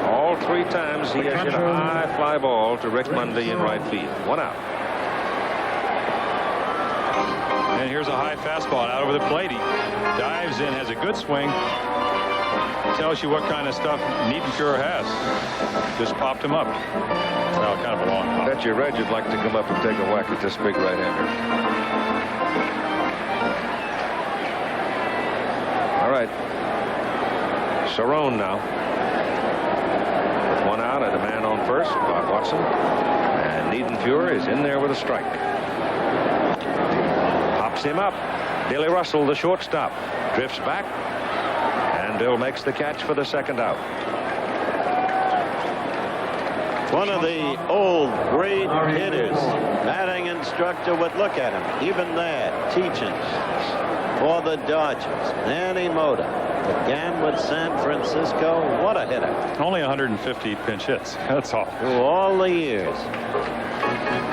All 3 times he has hit a high fly ball to Rick Mundy in right field. 1 out. And here's a high fastball out over the plate. He dives in, has a good swing. Tells you what kind of stuff Niedenfuer has. Just popped him up. Well, kind of a long pop. I bet you, Reg, you'd like to come up and take a whack at this big right-hander. All right. Cerrone now. With 1 out and a man on first, Bob Watson. And Niedenfuer is in there with a strike. Him up. Billy Russell, the shortstop, drifts back, and Bill makes the catch for the 2nd out. One of the old great hitters, batting instructor would look at him, even there, teaching for the Dodgers. Manny Mota began with San Francisco. What a hitter. Only 150 pinch hits. That's all. Through all the years.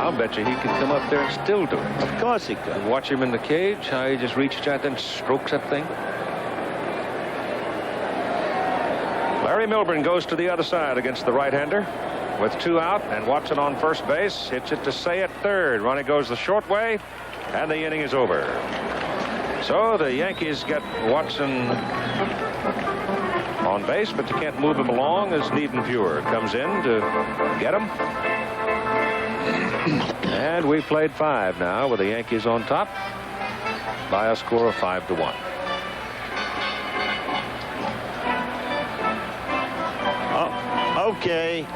I'll bet you he could come up there and still do it. Of course he could. And watch him in the cage, how he just reaches out and strokes that thing. Larry Milburn goes to the other side against the right-hander with 2 out, and Watson on first base. Hits it to Say at third. Ronnie goes the short way, and the inning is over. So the Yankees get Watson on base, but they can't move him along as Niedenfuer comes in to get him. And we've played 5 now with the Yankees on top. by a score of 5-1. Okay.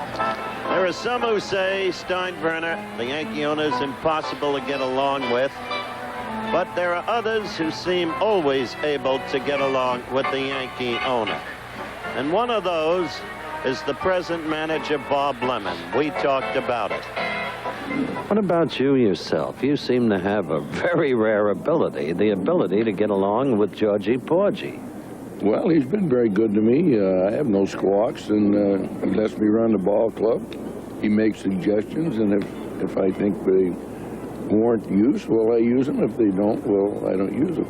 There are some who say Steinbrenner, the Yankee owner, is impossible to get along with. But there are others who seem always able to get along with the Yankee owner. And one of those is the present manager, Bob Lemon. We talked about it. What about you yourself? You seem to have a very rare ability, the ability to get along with Georgie Porgy. Well, he's been very good to me. I have no squawks, and he lets me run the ball club. He makes suggestions, and if I think they warrant use, well, I use them. If they don't, well, I don't use them.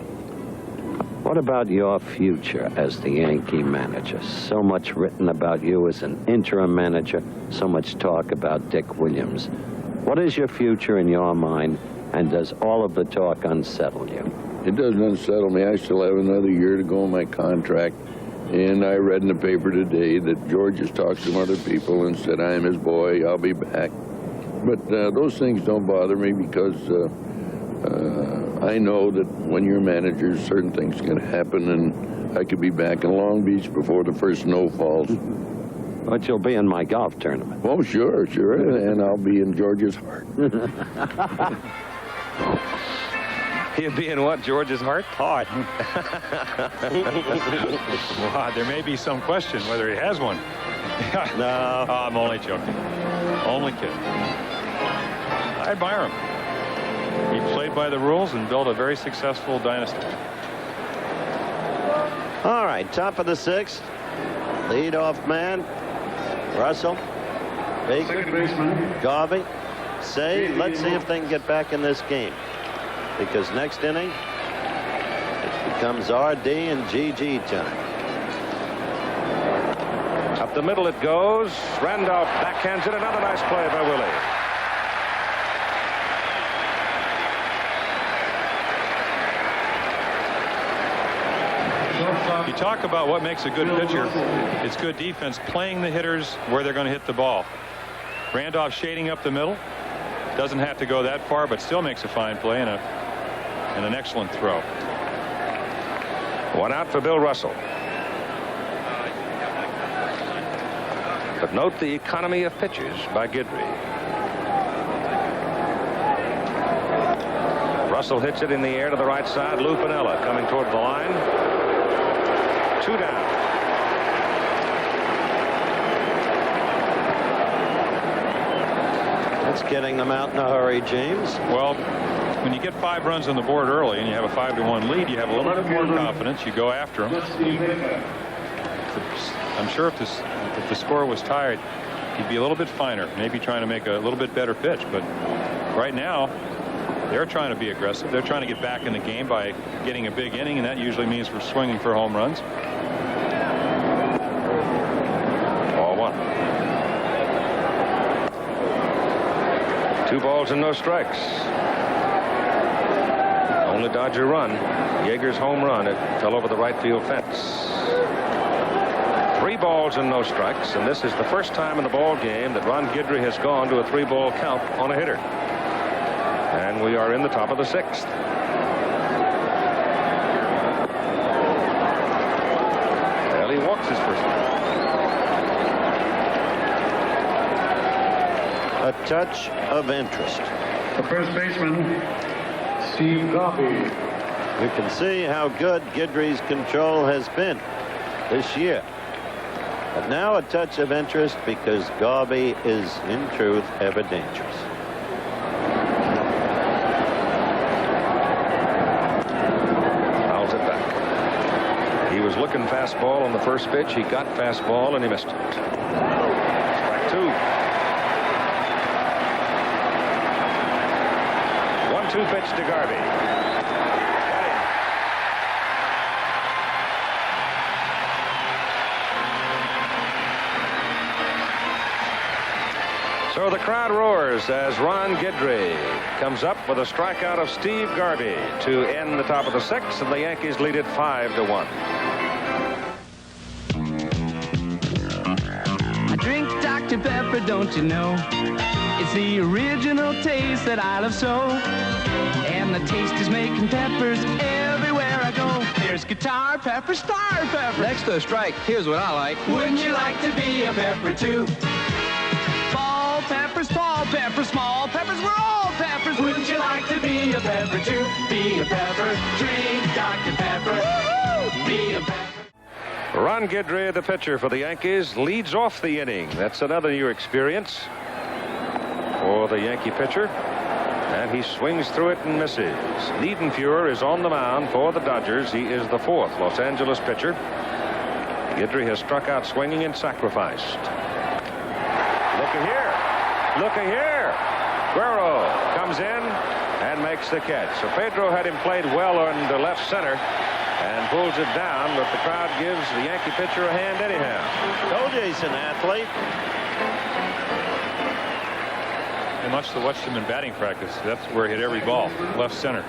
What about your future as the Yankee manager? So much written about you as an interim manager, so much talk about Dick Williams. What is your future in your mind, and does all of the talk unsettle you? It doesn't unsettle me. I still have another year to go on my contract. And I read in the paper today that George has talked to some other people and said, I'm his boy, I'll be back. But those things don't bother me because I know that when you're manager, certain things can happen, and I could be back in Long Beach before the first snow falls. But you'll be in my golf tournament. Oh, sure. And I'll be in George's heart. He'll be in what, George's heart? Heart. Well, there may be some question whether he has one. No. Oh, I'm only joking. Only kidding. I admire him. He played by the rules and built a very successful dynasty. All right, top of the sixth. Lead-off man, Russell, Baker, Second baseman, Garvey, Say. Let's see if they can get back in this game. Because next inning, it becomes RD and GG time. Up the middle it goes. Randolph backhands it. Another nice play by Willie. You talk about what makes a good pitcher. It's good defense, playing the hitters where they're going to hit the ball. Randolph shading up the middle. Doesn't have to go that far, but still makes a fine play and an excellent throw. One out for Bill Russell. But note the economy of pitches by Guidry. Russell hits it in the air to the right side. Lou Piniella coming toward the line. 2 down. That's getting them out in a hurry, James. Well, when you get 5 runs on the board early and you have a 5-1 lead, you have a little bit more confidence. You go after them. I'm sure if the score was tied, he'd be a little bit finer, maybe trying to make a little bit better pitch. But right now, they're trying to be aggressive. They're trying to get back in the game by getting a big inning, and that usually means we're swinging for home runs. Ball 1. 2 balls and no strikes. Only Dodger run. Yeager's home run. It fell over the right field fence. 3 balls and no strikes, and this is the first time in the ball game that Ron Guidry has gone to a 3-ball count on a hitter. And we are in the top of the 6th. Well, he walks his first one. A touch of interest. the first baseman, Steve Garvey. You can see how good Guidry's control has been this year. But now a touch of interest because Garvey is, in truth, ever dangerous. Fouls it back. He was looking fastball on the first pitch. He got fastball and he missed it. Strike 2. 1-2 pitch to Garvey. So the crowd roars as Ron Guidry comes up with a strikeout of Steve Garvey to end the top of the 6th, and the Yankees lead it 5-1. I drink Dr. Pepper, don't you know? It's the original taste that I love so. And My taste is making peppers everywhere I go. There's guitar pepper, star pepper. Next to a strike, here's what I like. Wouldn't you like to be a pepper too? Ball peppers, tall peppers, small peppers, we're all peppers. Wouldn't you like to be a pepper too? Be a pepper, drink Dr. Pepper. Woo-hoo! Be a pepper. Ron Guidry, the pitcher for the Yankees, leads off the inning. That's another new experience for the Yankee pitcher. And he swings through it and misses. Niedenfuhr is on the mound for the Dodgers. He is the fourth Los Angeles pitcher. Guidry has struck out swinging and sacrificed. Looky here. Looky here. Guerrero comes in and makes the catch. So Pedro had him played well on the left center and pulls it down, but the crowd gives the Yankee pitcher a hand anyhow. Told you he's an athlete. I must have watched him in batting practice. That's where he hit every ball, left center.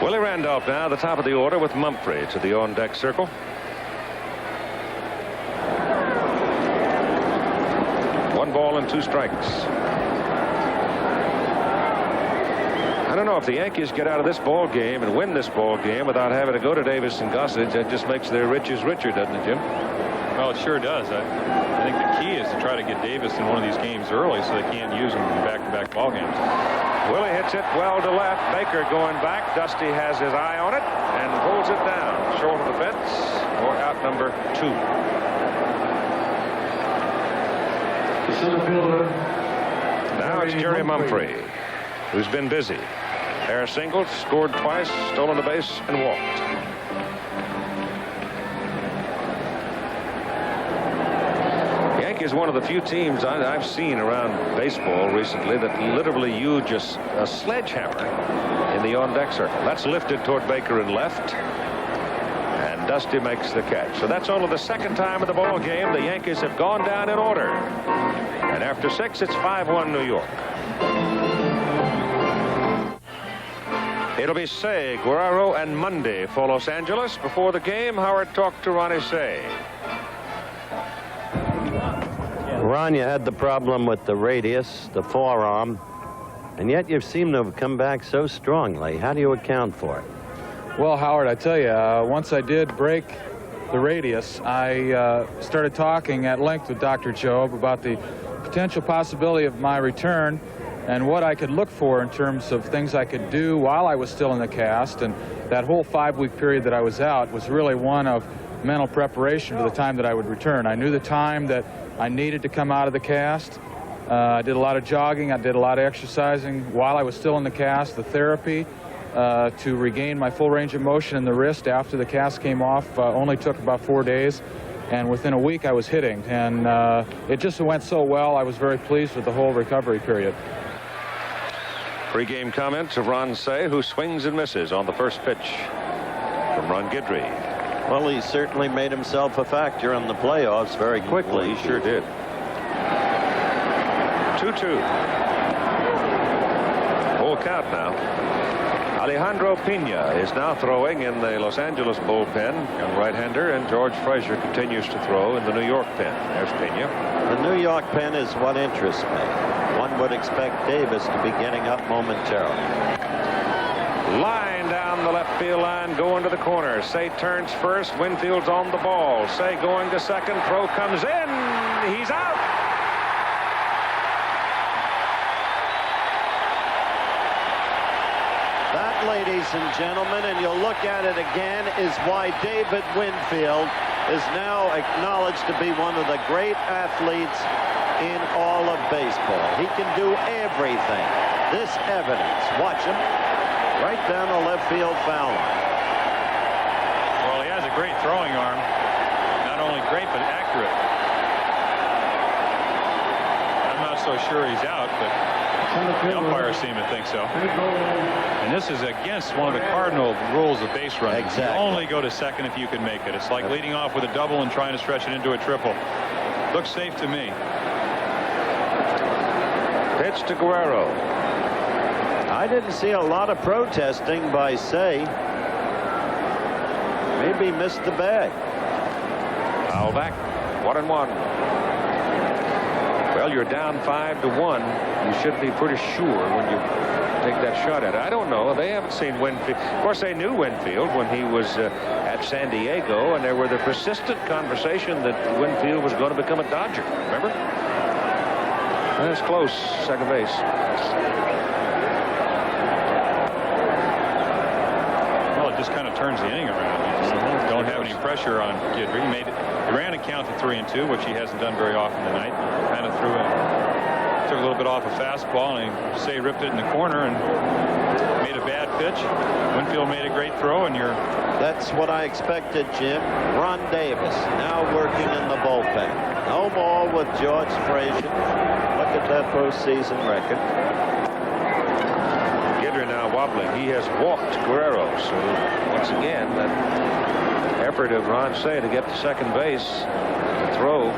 Willie Randolph now, the top of the order with Mumphrey to the on-deck circle. One ball and two strikes. I don't know if the Yankees get out of this ball game and win this ball game without having to go to Davis and Gossage. That just makes their riches richer, doesn't it, Jim? Well, it sure does. I think the key is to try to get Davis in one of these games early so they can't use him in back-to-back ball games. Willie hits it well to left. Baker going back. Dusty has his eye on it and pulls it down short of the fence for out number 2. Now it's Jerry Mumphrey, who's been busy. Pair of singles, scored twice, stolen a base, and walked. Yankees, one of the few teams I've seen around baseball recently that literally use just a sledgehammer in the on-deck circle. That's lifted toward Baker and left, and Dusty makes the catch. So that's only the second time of the ball game the Yankees have gone down in order. And after 6, it's 5-1 New York. It'll be Say, Guerrero, and Monday for Los Angeles. Before the game, Howard talked to Ronnie Say. Ron, you had the problem with the radius, the forearm, and yet you seem to have come back so strongly. How do you account for it? Well, Howard, I tell you, once I did break the radius, I started talking at length with Dr. Jobe about the potential possibility of my return and what I could look for in terms of things I could do while I was still in the cast. And that whole 5-week period that I was out was really one of mental preparation for the time that I would return. I knew the time that I needed to come out of the cast. I did a lot of jogging. I did a lot of exercising while I was still in the cast. The therapy to regain my full range of motion in the wrist after the cast came off only took about 4 days. And within a week, I was hitting. And it just went so well, I was very pleased with the whole recovery period. Pre-game comments of Ron Say, who swings and misses on the first pitch from Ron Guidry. Well, he certainly made himself a factor in the playoffs very quickly. He sure did. 2-2. Full count now. Alejandro Pena is now throwing in the Los Angeles bullpen, young right-hander, and George Frazier continues to throw in the New York pen. There's Pena. The New York pen is what interests me. One would expect Davis to be getting up momentarily. Line down the left field line, going to the corner. Say turns first. Winfield's on the ball. Say going to second. Throw comes in. He's out. That, ladies and gentlemen, and you'll look at it again, is why David Winfield is now acknowledged to be one of the great athletes in all of baseball. He can do everything. This evidence. Watch him. Right down the left field foul line. Well, he has a great throwing arm. Not only great, but accurate. I'm not so sure he's out, but the umpires seem to think so. And this is against one of the cardinal rules of base running. Exactly. You only go to second if you can make it. It's like leading off with a double and trying to stretch it into a triple. Looks safe to me. Pitch to Guerrero. I didn't see a lot of protesting by Say. Maybe missed the bag. Foul back. 1-1. Well, you're down 5-1. You should be pretty sure when you take that shot at it. I don't know. They haven't seen Winfield. Of course, they knew Winfield when he was at San Diego, and there were the persistent conversation that Winfield was going to become a Dodger. Remember? That's close. Second base. Well, it just kind of turns the inning around. You just don't have any pressure on Guidry. He ran a count to 3-2, which he hasn't done very often tonight. Kind of took a little bit off a fastball, and he ripped it in the corner and made a bad pitch. Winfield made a great throw, and That's what I expected, Jim. Ron Davis now working in the bullpen. No more with George Frazier. Look at that postseason record. Guidry now wobbling. He has walked Guerrero. So once again, that effort of Ron Say to get to second base, the throw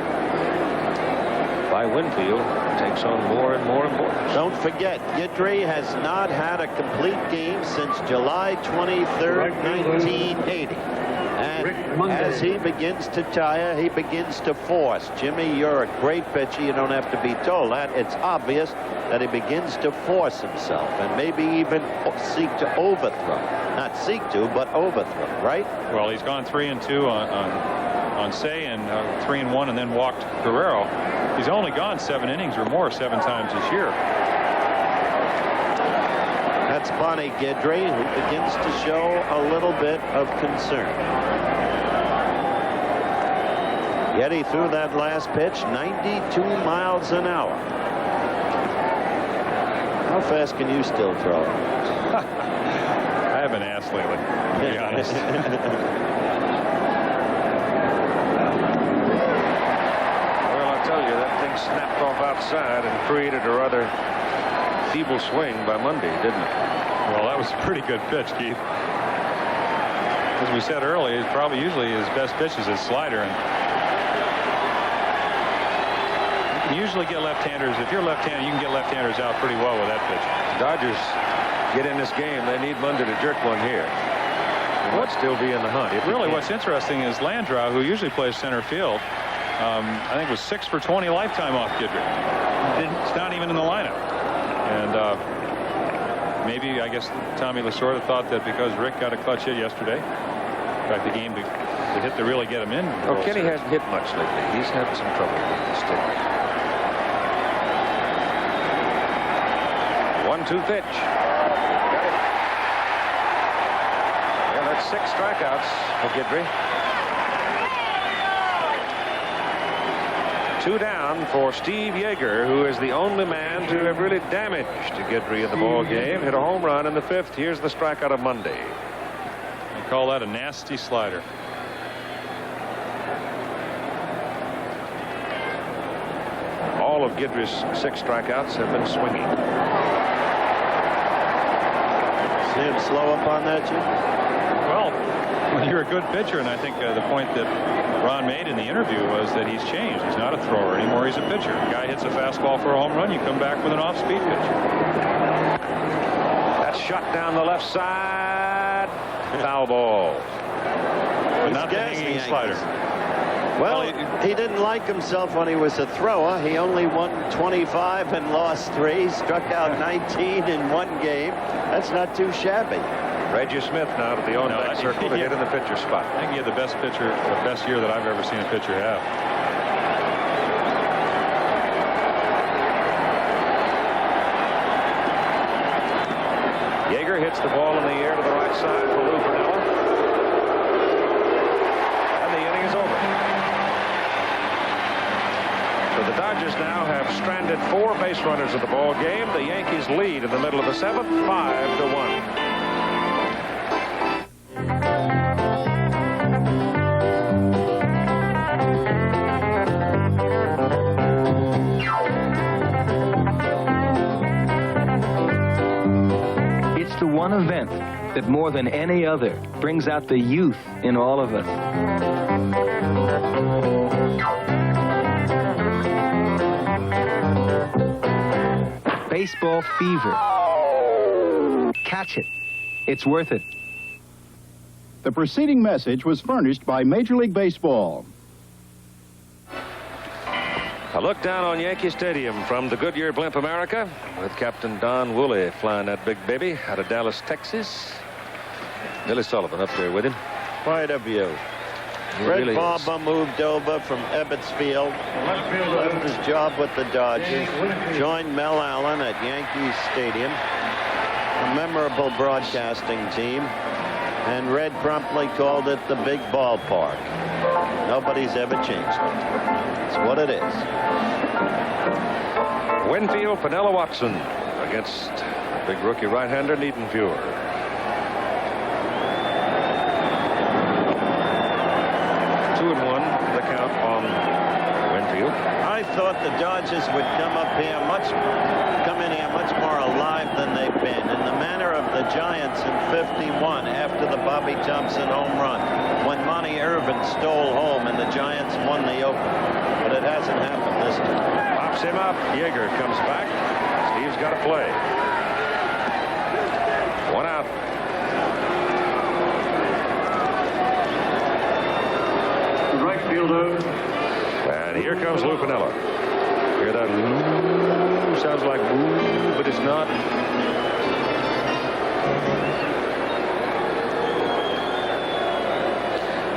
by Winfield takes on more and more importance. Don't forget, Guidry has not had a complete game since July 23rd, 1980. And as he begins to tire, he begins to force. Jimmy, you're a great pitcher. You don't have to be told that. It's obvious that he begins to force himself and maybe even seek to overthrow. Not seek to, but overthrow, right? well, he's gone 3-2 on Say, and 3-1, and then walked Guerrero. He's only gone 7 innings or more 7 times this year. That's Bonnie Guidry, who begins to show a little bit of concern. Yet he threw that last pitch 92 miles an hour. How fast can you still throw? I haven't asked lately, to be honest. Well, I'll tell you, that thing snapped off outside and created a rather feeble swing by Monday, didn't it? Well, that was a pretty good pitch, Keith. As we said earlier, it's probably usually his best pitch is his slider, and you can usually get left-handers. If you're left-handed, you can get left-handers out pretty well with that pitch. Dodgers get in this game. They need Monday to jerk one here. He might still be in the hunt. Really, what's interesting is Landreau, who usually plays center field, I think was 6 for 20 lifetime off Guidry. It's not even in the lineup. And maybe, I guess, Tommy Lasorda thought that because Rick got a clutch hit yesterday, in fact, the hit to really get him in. Oh, Kenny hasn't hit much lately. He's had some trouble with the stick. 1-2 pitch. Got it. Yeah, that's 6 strikeouts for Guidry. 2 down for Steve Yeager, who is the only man to have really damaged Guidry in the ball game. Hit a home run in the 5th. Here's the strikeout of Monday. They call that a nasty slider. All of Guidry's 6 strikeouts have been swinging. See him slow up on that, Jim? Well, you're a good pitcher, and I think the point that Ron made in the interview was that he's changed. He's not a thrower anymore. He's a pitcher. The guy hits a fastball for a home run. You come back with an off-speed pitch. That's shot down the left side. Foul ball. But not the hanging slider. Well, he didn't like himself when he was a thrower. He only won 25 and lost 3. Struck out 19 in 1 game. That's not too shabby. Reggie Smith now to the on-back circle to hit in the pitcher spot. I think he had the best year that I've ever seen a pitcher have. Yeager hits the ball in the air to the right side for Lou Piniella. And the inning is over. So the Dodgers now have stranded 4 base runners of the ball game. The Yankees lead in the middle of the 7th, 5-1. It's the one event that more than any other brings out the youth in all of us. Baseball fever. Catch it. It's worth it. The preceding message was furnished by Major League Baseball. A look down on Yankee Stadium from the Goodyear Blimp America with Captain Don Woolley flying that big baby out of Dallas, Texas. Billy Sullivan up there with him. Quite a view. Fred Barber moved over from Ebbets Field, left his job with the Dodgers, joined Mel Allen at Yankee Stadium, a memorable broadcasting team, and Red promptly called it the big ballpark. Nobody's ever changed it. It's what it is. Winfield, Pinella Watson against big rookie right-hander Niedenfuhr. 2-1 the count on Winfield. I thought the Dodgers would come in here much more alive than they've been, in the manner of the Giants in '51 after the Bobby Thompson home run, when Monty Irvin stole home and the Giants won the opener. But it hasn't happened this time. Pops him up. Yeager comes back. Steve's got to play. 1 out. Right fielder. And here comes Lou Piniella. Hear that? Ooh, sounds like ooh, but it's not.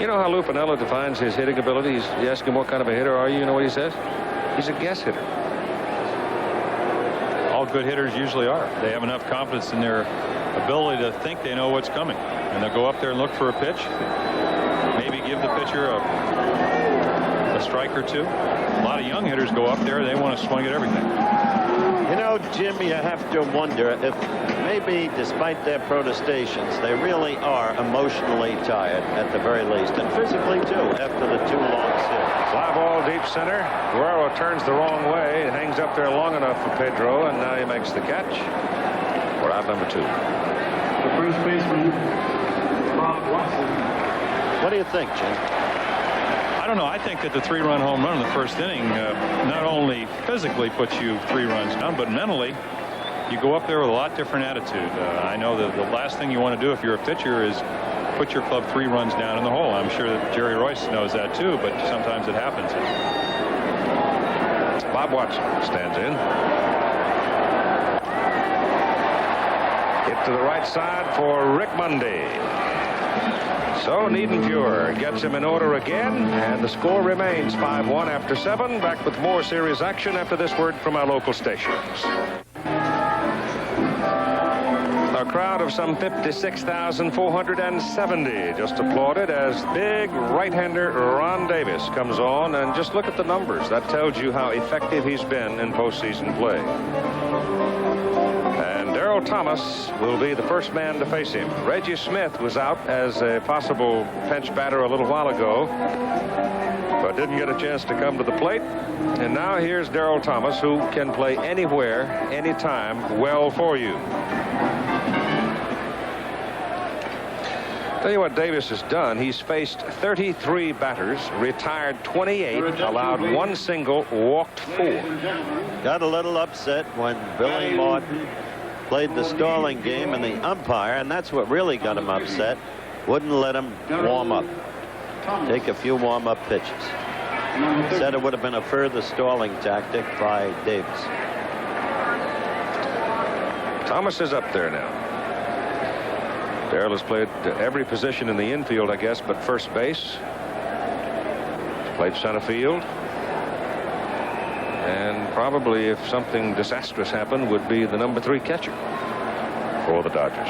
You know how Lou Piniella defines his hitting ability? You ask him what kind of a hitter are you? You know what he says? He's a guess hitter. All good hitters usually are. They have enough confidence in their ability to think they know what's coming, and they'll go up there and look for a pitch. Maybe give the pitcher a strike or two. A lot of young hitters go up there, they want to swing at everything. You know, Jim, you have to wonder if maybe despite their protestations, they really are emotionally tired at the very least, and physically too, after the 2 long series. Fly ball deep center. Guerrero turns the wrong way and hangs up there long enough for Pedro, and now he makes the catch. We're out number 2. The first baseman, Bob Watson. What do you think, Jim? I don't know. I think that the 3-run home run in the first inning not only physically puts you 3 runs down, but mentally you go up there with a lot different attitude. I know that the last thing you want to do if you're a pitcher is put your club 3 runs down in the hole. I'm sure that Jerry Royce knows that too, but sometimes it happens. Bob Watson stands in. Hit to the right side for Rick Mundy. So Niedenfuhr gets him in order again, and the score remains 5-1 after 7. Back with more series action after this word from our local stations. A crowd of some 56,470 just applauded as big right-hander Ron Davis comes on, and just look at the numbers. That tells you how effective he's been in postseason play. Darryl Thomas will be the first man to face him. Reggie Smith was out as a possible pinch batter a little while ago, but didn't get a chance to come to the plate. And now here's Darryl Thomas, who can play anywhere, anytime, well for you. Tell you what Davis has done. He's faced 33 batters, retired 28, allowed 1 single, walked 4. Got a little upset when Billy Martin played the stalling game, and the umpire, and that's what really got him upset, wouldn't let him warm up, take a few warm-up pitches. Said it would have been a further stalling tactic by Davis. Thomas is up there now. Darryl has played every position in the infield, I guess, but first base. Played center field. And probably, if something disastrous happened, would be the number 3 catcher for the Dodgers.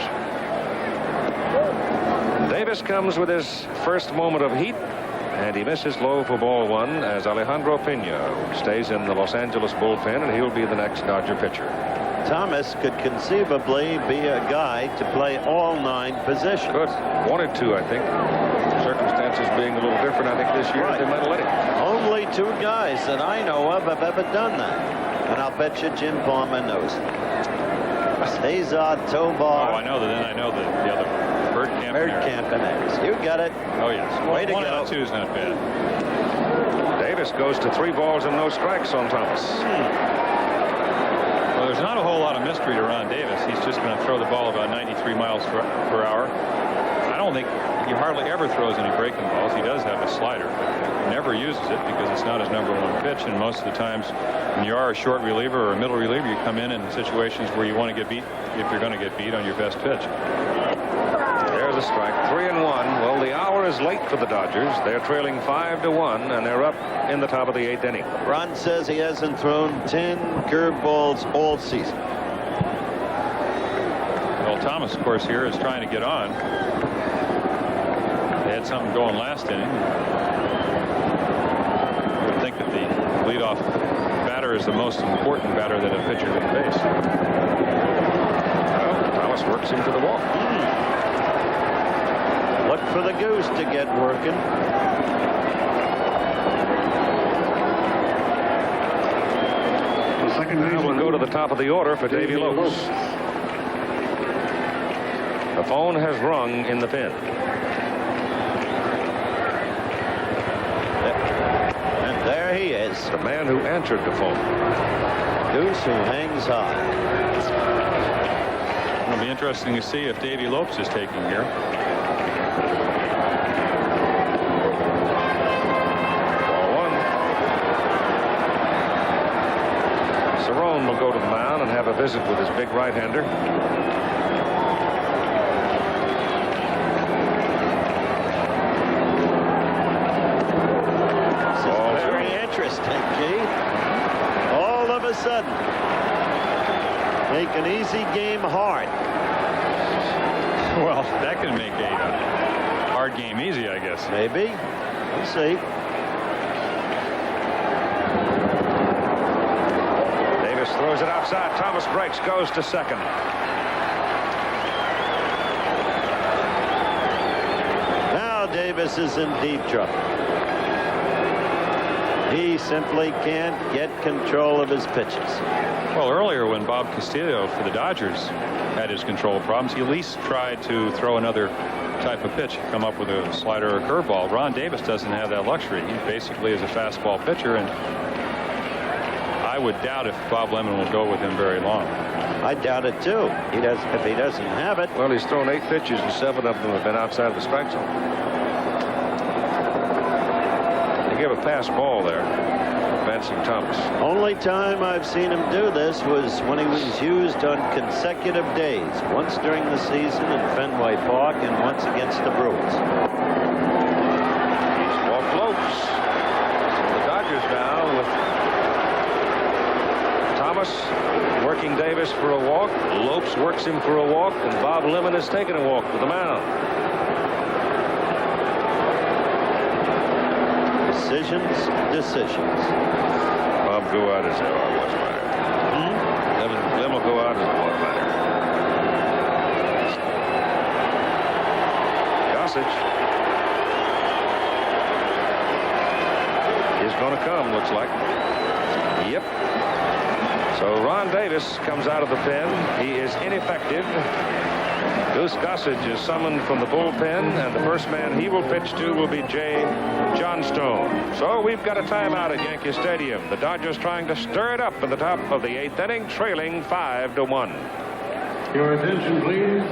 Davis comes with his first moment of heat, and he misses low for ball 1 as Alejandro Pena stays in the Los Angeles bullpen, and he'll be the next Dodger pitcher. Thomas could conceivably be a guy to play all 9 positions. Could. Wanted to, I think. Circumstances being a little different, I think, this year. Right. They might have let him. Only 2 guys that I know of have ever done that. And I'll bet you Jim Palmer knows it. Cesar Tovar. Oh, I know that. Then I know that the other Birdcamp. Birdcamp and X. You got it. Oh, yes. Way to go. 1 out of 2 is not bad. Davis goes to 3 balls and no strikes on Thomas. Well, there's not a whole lot of mystery to Ron Davis. He's just going to throw the ball about 93 miles per hour. I don't don't think he hardly ever throws any breaking balls. He does have a slider, but he never uses it because it's not his #1 pitch. And most of the times when you are a short reliever or a middle reliever, you come in situations where you want to get beat, if you're going to get beat, on your best pitch. There's a strike. 3-1. Well, the hour is late for the Dodgers. They're trailing 5-1, and they're up in the top of the 8th inning. Ron says he hasn't thrown 10 curveballs all season. Well, Thomas, of course, here is trying to get on. They had something going last inning. I would think that the leadoff batter is the most important batter that a pitcher can face. Well, Thomas works him to the wall. Look for the goose to get working. Now we'll go to the top of the order for Davy Lopes. The phone has rung in the pen. And there he is. The man who answered the phone. Goose who hangs high. It'll be interesting to see if Davy Lopes is taking here. Ceremonial will go to the mound and have a visit with his big right-hander. Very interesting, Gee. All of a sudden, make an easy game hard. Well, that can make a hard game easy, I guess. Maybe. We'll see. Davis throws it outside. Thomas breaks, goes to second. Now Davis is in deep trouble. He simply can't get control of his pitches. Well, earlier when Bob Castillo for the Dodgers had his control problems, he at least tried to throw another type of pitch, come up with a slider or curveball. Ron Davis doesn't have that luxury. He basically is a fastball pitcher, and I would doubt if Bob Lemon will go with him very long. I doubt it too. If he doesn't have it. Well, he's thrown 8 pitches and 7 of them have been outside the strike zone. They give a pass ball there, advancing Thomas. Only time I've seen him do this was when he was used on consecutive days, once during the season in Fenway Park and once against the Brewers. He's walked Lopes. The Dodgers now with Thomas working Davis for a walk. Lopes works him for a walk, and Bob Lemon has taken a walk to the mound. Decisions. Bob go out as what's the matter? Lemon will go out as what's the matter? Gossage is going to come, looks like. Yep. So Ron Davis comes out of the pen. He is ineffective. Goose Gossage is summoned from the bullpen, and the first man he will pitch to will be Jay Johnstone. So we've got a timeout at Yankee Stadium. The Dodgers trying to stir it up in the top of the 8th inning, trailing 5-1. Your attention, please.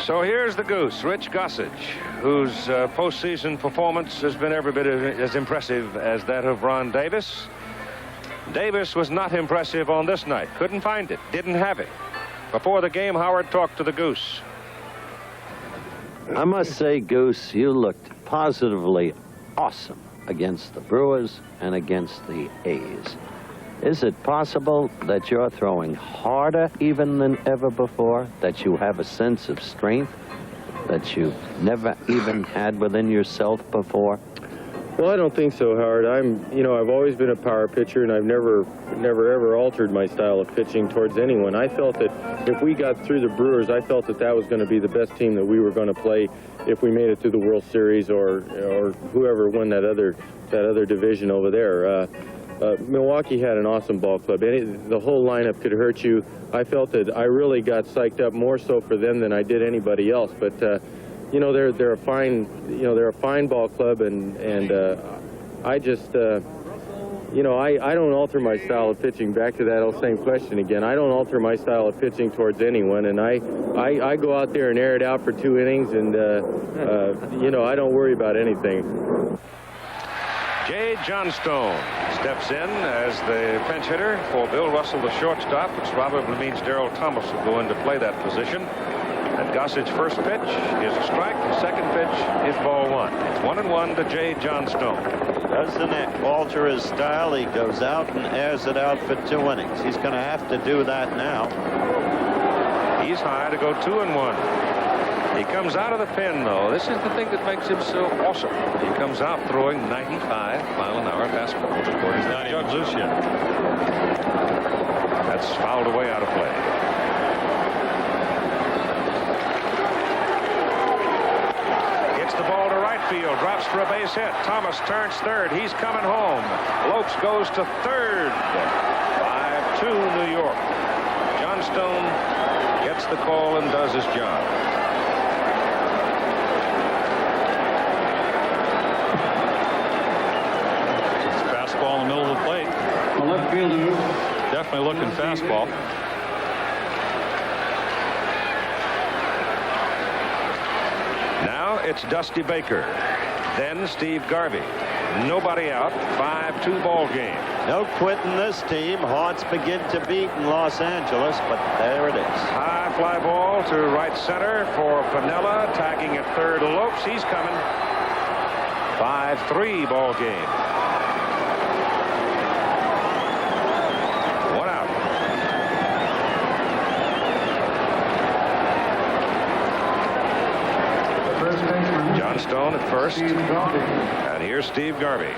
So here's the Goose, Rich Gossage, whose postseason performance has been every bit as impressive as that of Ron Davis. Davis was not impressive on this night. Couldn't find it. Didn't have it. Before the game, Howard talked to the Goose. I must say, Goose, you looked positively awesome against the Brewers and against the A's. Is it possible that you're throwing harder even than ever before? That you have a sense of strength that you've never even had within yourself before? Well, I don't think so, Howard. I've always been a power pitcher, and I've never ever altered my style of pitching towards anyone. I felt that if we got through the Brewers, I felt that that was going to be the best team that we were going to play if we made it through the World Series or whoever won that other division over there. Milwaukee had an awesome ball club. The whole lineup could hurt you. I felt that I really got psyched up more so for them than I did anybody else. But they're a fine ball club, and I just You know, I don't alter my style of pitching. Back to that old same question again. I don't alter my style of pitching towards anyone, and I go out there and air it out for 2 innings, and you know, I don't worry about anything. Jay Johnstone steps in as the pinch hitter for Bill Russell, the shortstop, which probably means Darrell Thomas will go in to play that position. And Gossige's first pitch is a strike. The second pitch is ball 1. It's 1-1 to Jay Johnstone. Doesn't alter his style. He goes out and airs it out for 2 innings. He's going to have to do that now. He's high to go 2-1. He comes out of the pen, though. This is the thing that makes him so awesome. He comes out throwing 95-mile-an-hour fastball. He's not even loose yet. That's fouled away out of play. Gets the ball to right field. Drops for a base hit. Thomas turns third. He's coming home. Lopes goes to third. 5-2 New York. Johnstone gets the call and does his job. Fastball in the middle of the plate. The left fielder. Definitely looking fastball. Now it's Dusty Baker. Then Steve Garvey. Nobody out. 5-2 ball game. No quitting this team. Hearts begin to beat in Los Angeles, but there it is. High fly ball to right center for Piniella. Tagging at third, Lopes. He's coming. 5-3 ball game. 1 out. Johnstone at first. And here's Steve Garvey.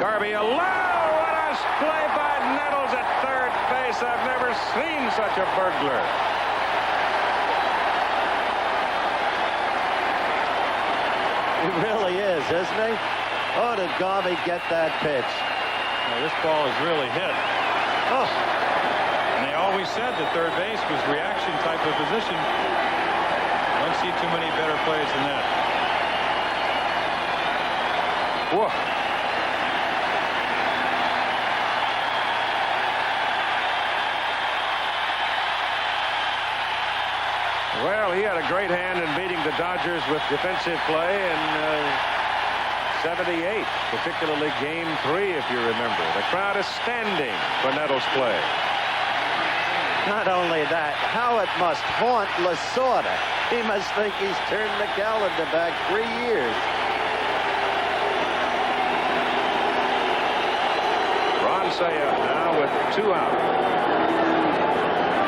Garvey alone. What a play by Nettles at third base. I've never seen such a burglar. He really is, isn't he? Oh, did Garvey get that pitch? Now, this ball is really hit. Oh. And they always said that third base was reaction type of position. Don't see too many better plays than that. Whoa. Well, he had a great hand in beating the Dodgers with defensive play in 78, particularly Game 3, if you remember. The crowd is standing for Nettles' play. Not only that, how it must haunt Lasorda. He must think he's turned the calendar back 3 years. Ron Saya now with 2 out.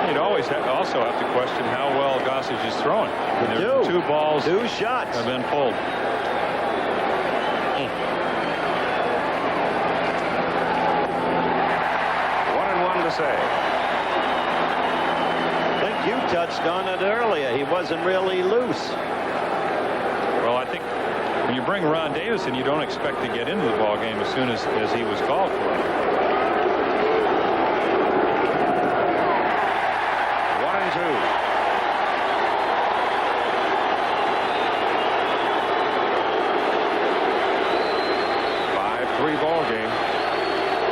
You'd always also have to question how well Gossage is throwing. When there are 2 balls, 2 shots have been pulled. 1-1 to say. I think you touched on it earlier. He wasn't really loose. Well, I think when you bring Ron Davis in, you don't expect to get into the ball game as soon as he was called for. 1-2. Ball game.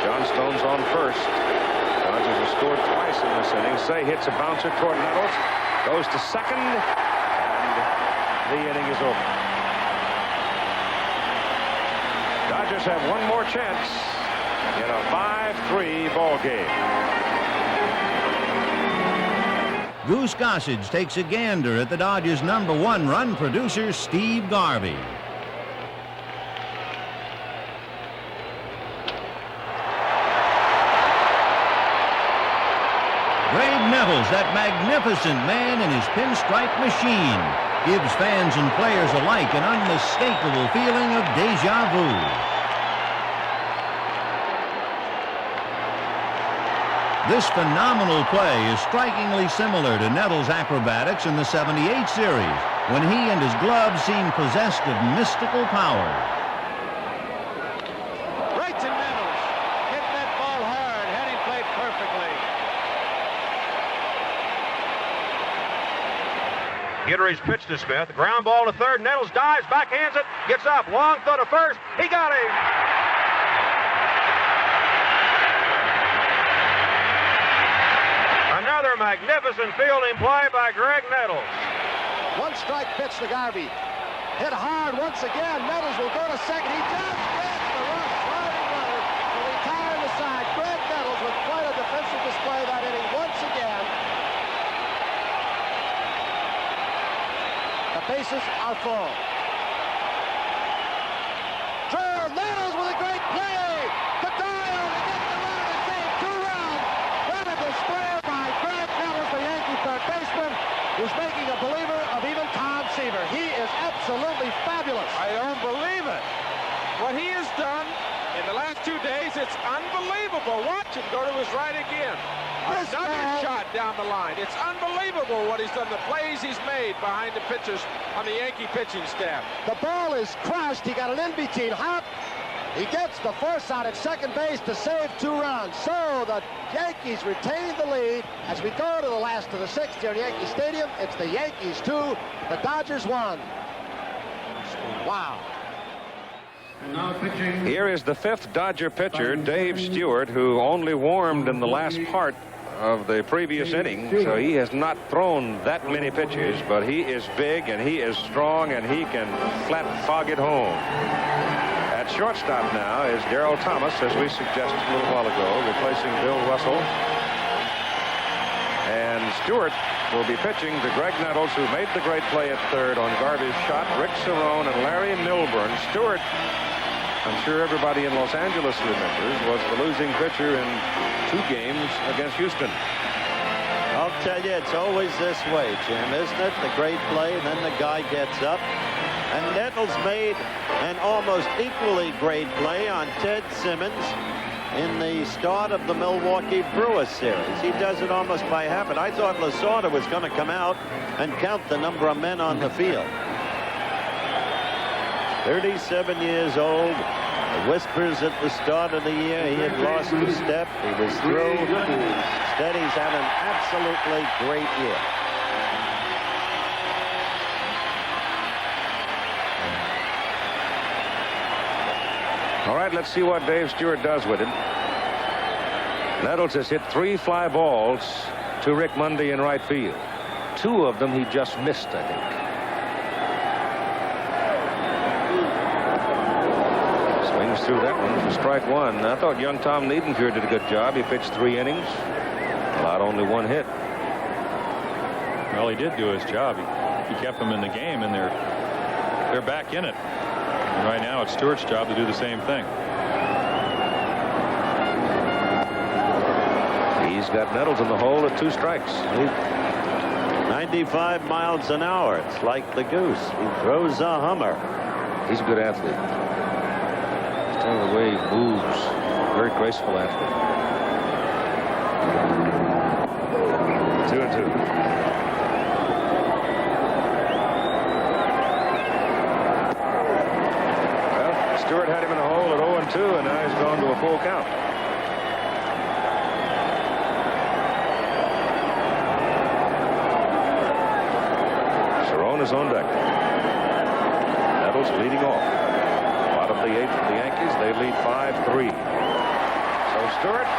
Johnstone's on first. Dodgers have scored twice in this inning. Say hits a bouncer toward Nettles. Goes to second. And the inning is over. Dodgers have one more chance in a 5-3 ball game. Goose Gossage takes a gander at the Dodgers' #1 run producer, Steve Garvey. Greg Nettles, that magnificent man in his pinstripe machine, gives fans and players alike an unmistakable feeling of deja vu. This phenomenal play is strikingly similar to Nettles' acrobatics in the '78 series, when he and his glove seemed possessed of mystical power. Right to Nettles. Hit that ball hard. Had him played perfectly. Guidry's pitch to Smith. Ground ball to third. Nettles dives, backhands it, gets up. Long throw to first. He got him. Another magnificent fielding play by Greg Nettles. One strike pitch to Garvey. Hit hard once again. Nettles will go to second. He just gets the rush. Sliding runner will retire the side. Greg Nettles with quite a defensive display that inning once again. The bases are full. Drew Nettles with a great play. To Doyle to get the run and save 2 runs. What a display by Greg Nettles, the Yankee third baseman, who's making a believer of even Tom Seaver. He is absolutely fabulous. I don't believe it. What he has done in the last 2 days, it's unbelievable. Watch him go to his right again. Another shot down the line. It's unbelievable what he's done, the plays he's made behind the pitchers on the Yankee pitching staff. The ball is crushed. He got an in-between hop. He gets the force out at second base to save 2 runs. So the Yankees retain the lead as we go to the last of the 6th here at Yankee Stadium. It's the Yankees 2, the Dodgers 1. Wow. Here is the 5th Dodger pitcher, Dave Stewart, who only warmed in the last part of the previous inning, so he has not thrown that many pitches, but he is big and he is strong and he can flat fog it home. At shortstop now is Darrell Thomas, as we suggested a little while ago, replacing Bill Russell. And Stewart will be pitching to Greg Nettles, who made the great play at third on Garvey's shot, Rick Cerrone and Larry Milburn. Stewart, I'm sure everybody in Los Angeles remembers, was the losing pitcher in 2 games against Houston. I'll tell you, it's always this way, Jim, isn't it? The great play, and then the guy gets up. And Nettles made an almost equally great play on Ted Simmons in the start of the Milwaukee Brewers series. He does it almost by habit. I thought Lasorda was going to come out and count the number of men on the field. 37 years old. The whispers at the start of the year he had lost a step. He was through. Instead, he's had an absolutely great year. All right, let's see what Dave Stewart does with him. Nettles has hit 3 fly balls to Rick Monday in right field. 2 of them he just missed, I think. Swings through that one for strike 1. I thought young Tom Niedenfuhr did a good job. He pitched 3 innings, allowed only 1 hit. Well, he did do his job. He kept them in the game, and they're back in it. And right now, it's Stewart's job to do the same thing. He's got Nettles in the hole at 2 strikes. 95 miles an hour. It's like the goose. He throws a Hummer. He's a good athlete. Just the way he moves. Very graceful athlete. 2-2. Stewart had him in a hole at 0-2, and now he's gone to a full count. Cerrone is on deck. Nettles leading off. Bottom of the 8th for the Yankees. They lead 5-3. So Stewart,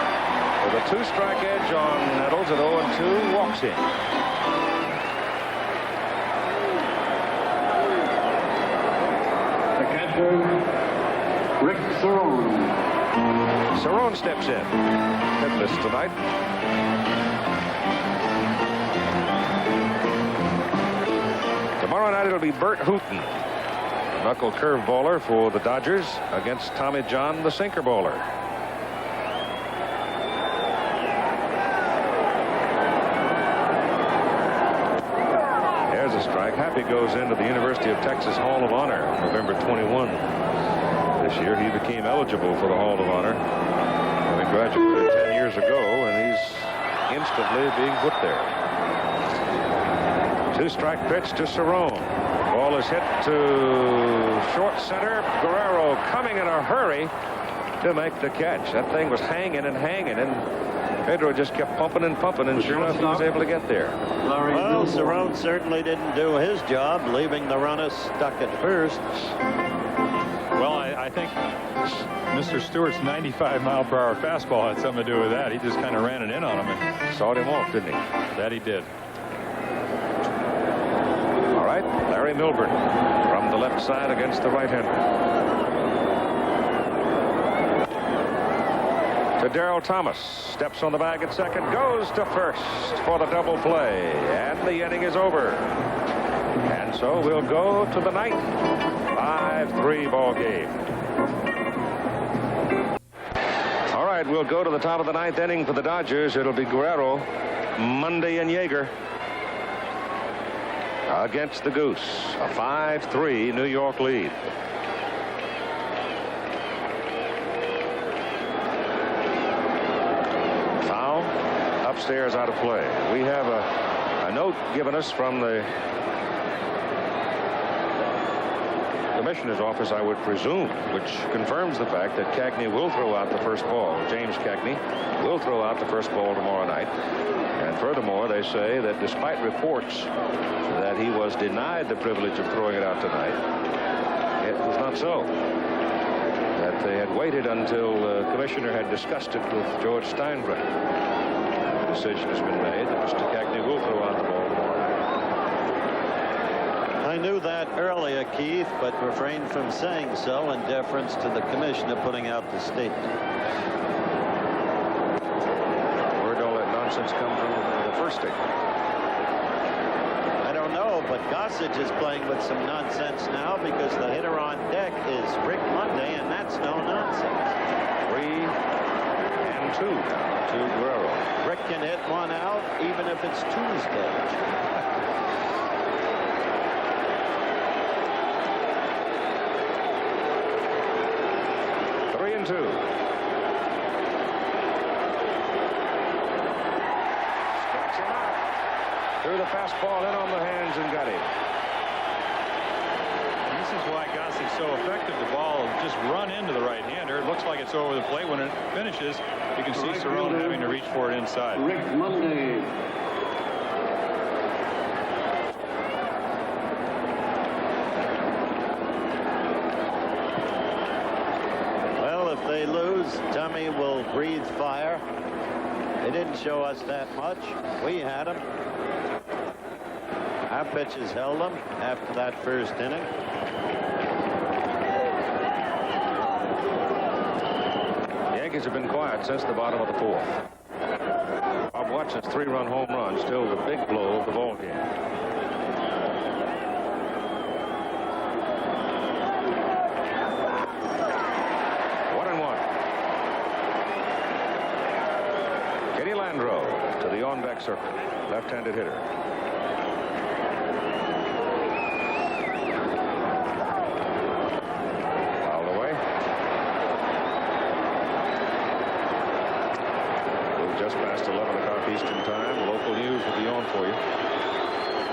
with a 2-strike edge on Nettles at 0-2, walks in. The catcher, Rick Cerrone. Cerrone steps in. Hitless tonight. Tomorrow night it'll be Bert Hooton, knuckle curveballer for the Dodgers, against Tommy John, the sinker baller. There's a strike. Happy goes into the University of Texas Hall of Honor November 21. This year he became eligible for the Hall of Honor. He graduated 10 years ago, and he's instantly being put there. 2-strike pitch to Cerrone. Ball is hit to short center. Guerrero coming in a hurry to make the catch. That thing was hanging and hanging, and Pedro just kept pumping and pumping, and sure enough, he was able to get there. Well, Cerrone certainly didn't do his job, leaving the runner stuck at first. Well, I think Mr. Stewart's 95-mile-per-hour fastball had something to do with that. He just kind of ran it in on him and sawed him off, didn't he? That he did. All right, Larry Milburn from the left side against the right-hander. To Darrell Thomas, steps on the bag at second, goes to first for the double play, and the inning is over. And so we'll go to the ninth. 5-3 ball game. All right, we'll go to the top of the ninth inning for the Dodgers. It'll be Guerrero, Mundy, and Yeager against the Goose. A 5-3 New York lead. Upstairs out of play. We have a note given us from the commissioner's office, I would presume, which confirms the fact that Cagney will throw out the first ball. James Cagney will throw out the first ball tomorrow night. And furthermore, they say that despite reports that he was denied the privilege of throwing it out tonight, it was not so. That they had waited until the commissioner had discussed it with George Steinbrenner. Decision has been made that Mr. Cagney will throw out the ball tomorrow night. I knew that earlier, Keith, but refrained from saying so in deference to the commissioner putting out the statement. Where'd all that nonsense come from in the first statement? I don't know, but Gossage is playing with some nonsense now because the hitter on deck is Rick Mundy, and that's no nonsense. 3-2 to Guerrero. Rick can hit one out even if it's Tuesday. 3-2. Strikes him out. Threw the fastball in on the hands and got him. This is why Gossage so effective. The ball will just run into the right-hander. It looks like it's over the plate. When it finishes, you can see Cerrone having to reach for it inside. Rick Mundy. Well, if they lose, Tommy will breathe fire. They didn't show us that much. We had them. Our pitchers held them after that first inning. Yankees have been quiet since the bottom of the fourth. Bob Watson's 3-run home run, still the big blow of the ball game. One and one. Kenny Landreau to the on-back circle, left-handed hitter. Just past 11 o'clock Eastern time. Local news will be on for you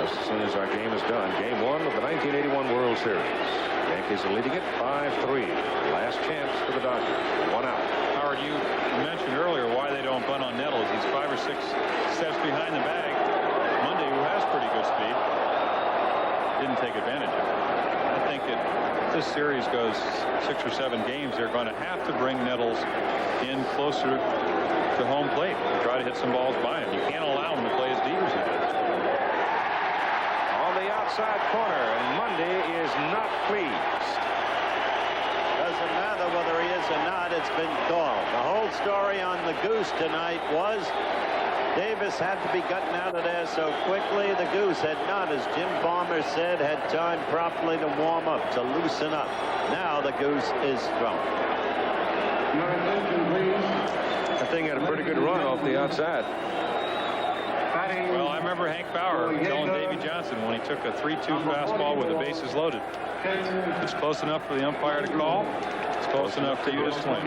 as soon as our game is done. Game 1 of the 1981 World Series. Yankees are leading it 5-3. Last chance for the Dodgers. 1 out. Howard, you mentioned earlier why they don't bunt on Nettles. He's 5 or 6 steps behind the bag. Mundy, who has pretty good speed, didn't take advantage of it. I think if this series goes 6 or 7 games, they're going to have to bring Nettles in closer to home plate and try to hit some balls by him. You can't allow him to play as deep as he did. On the outside corner, and Mundy is not pleased. Doesn't matter whether he is or not, it's been called. The whole story on the Goose tonight was Davis had to be gotten out of there so quickly. The Goose had not, as Jim Palmer said, had time properly to warm up, to loosen up. Now the Goose is strong. That thing had a pretty good run off the outside. Well, I remember Hank Bauer telling Davey Johnson when he took a 3-2 fastball with the bases loaded. It's close enough for the umpire to call. It's close enough for you to swing.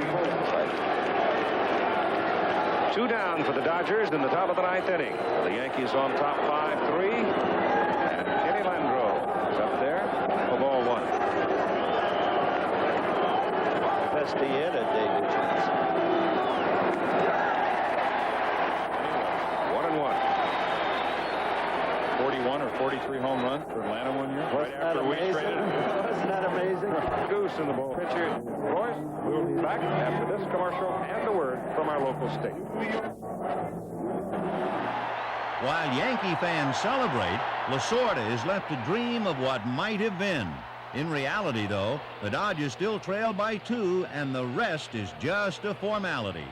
2 down for the Dodgers in the top of the 9th inning. The Yankees on top 5-3. And Kenny Landreau is up there for ball 1. best he hit at David Johnson. 1-1. 41 or 43 home runs for Atlanta one year. Right after we traded him. Wasn't that amazing? Goose in the ball. Pitcher. Boys, we'll be back after this commercial and a word from our local state. While Yankee fans celebrate, Lasorda is left to dream of what might have been. In reality, though, the Dodgers still trail by 2, and the rest is just a formality.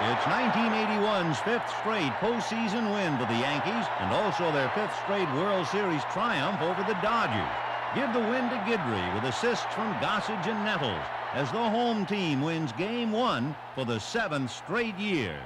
It's 1981's 5th straight postseason win for the Yankees, and also their 5th straight World Series triumph over the Dodgers. Give the win to Guidry with assists from Gossage and Nettles as the home team wins Game 1 for the 7th straight year.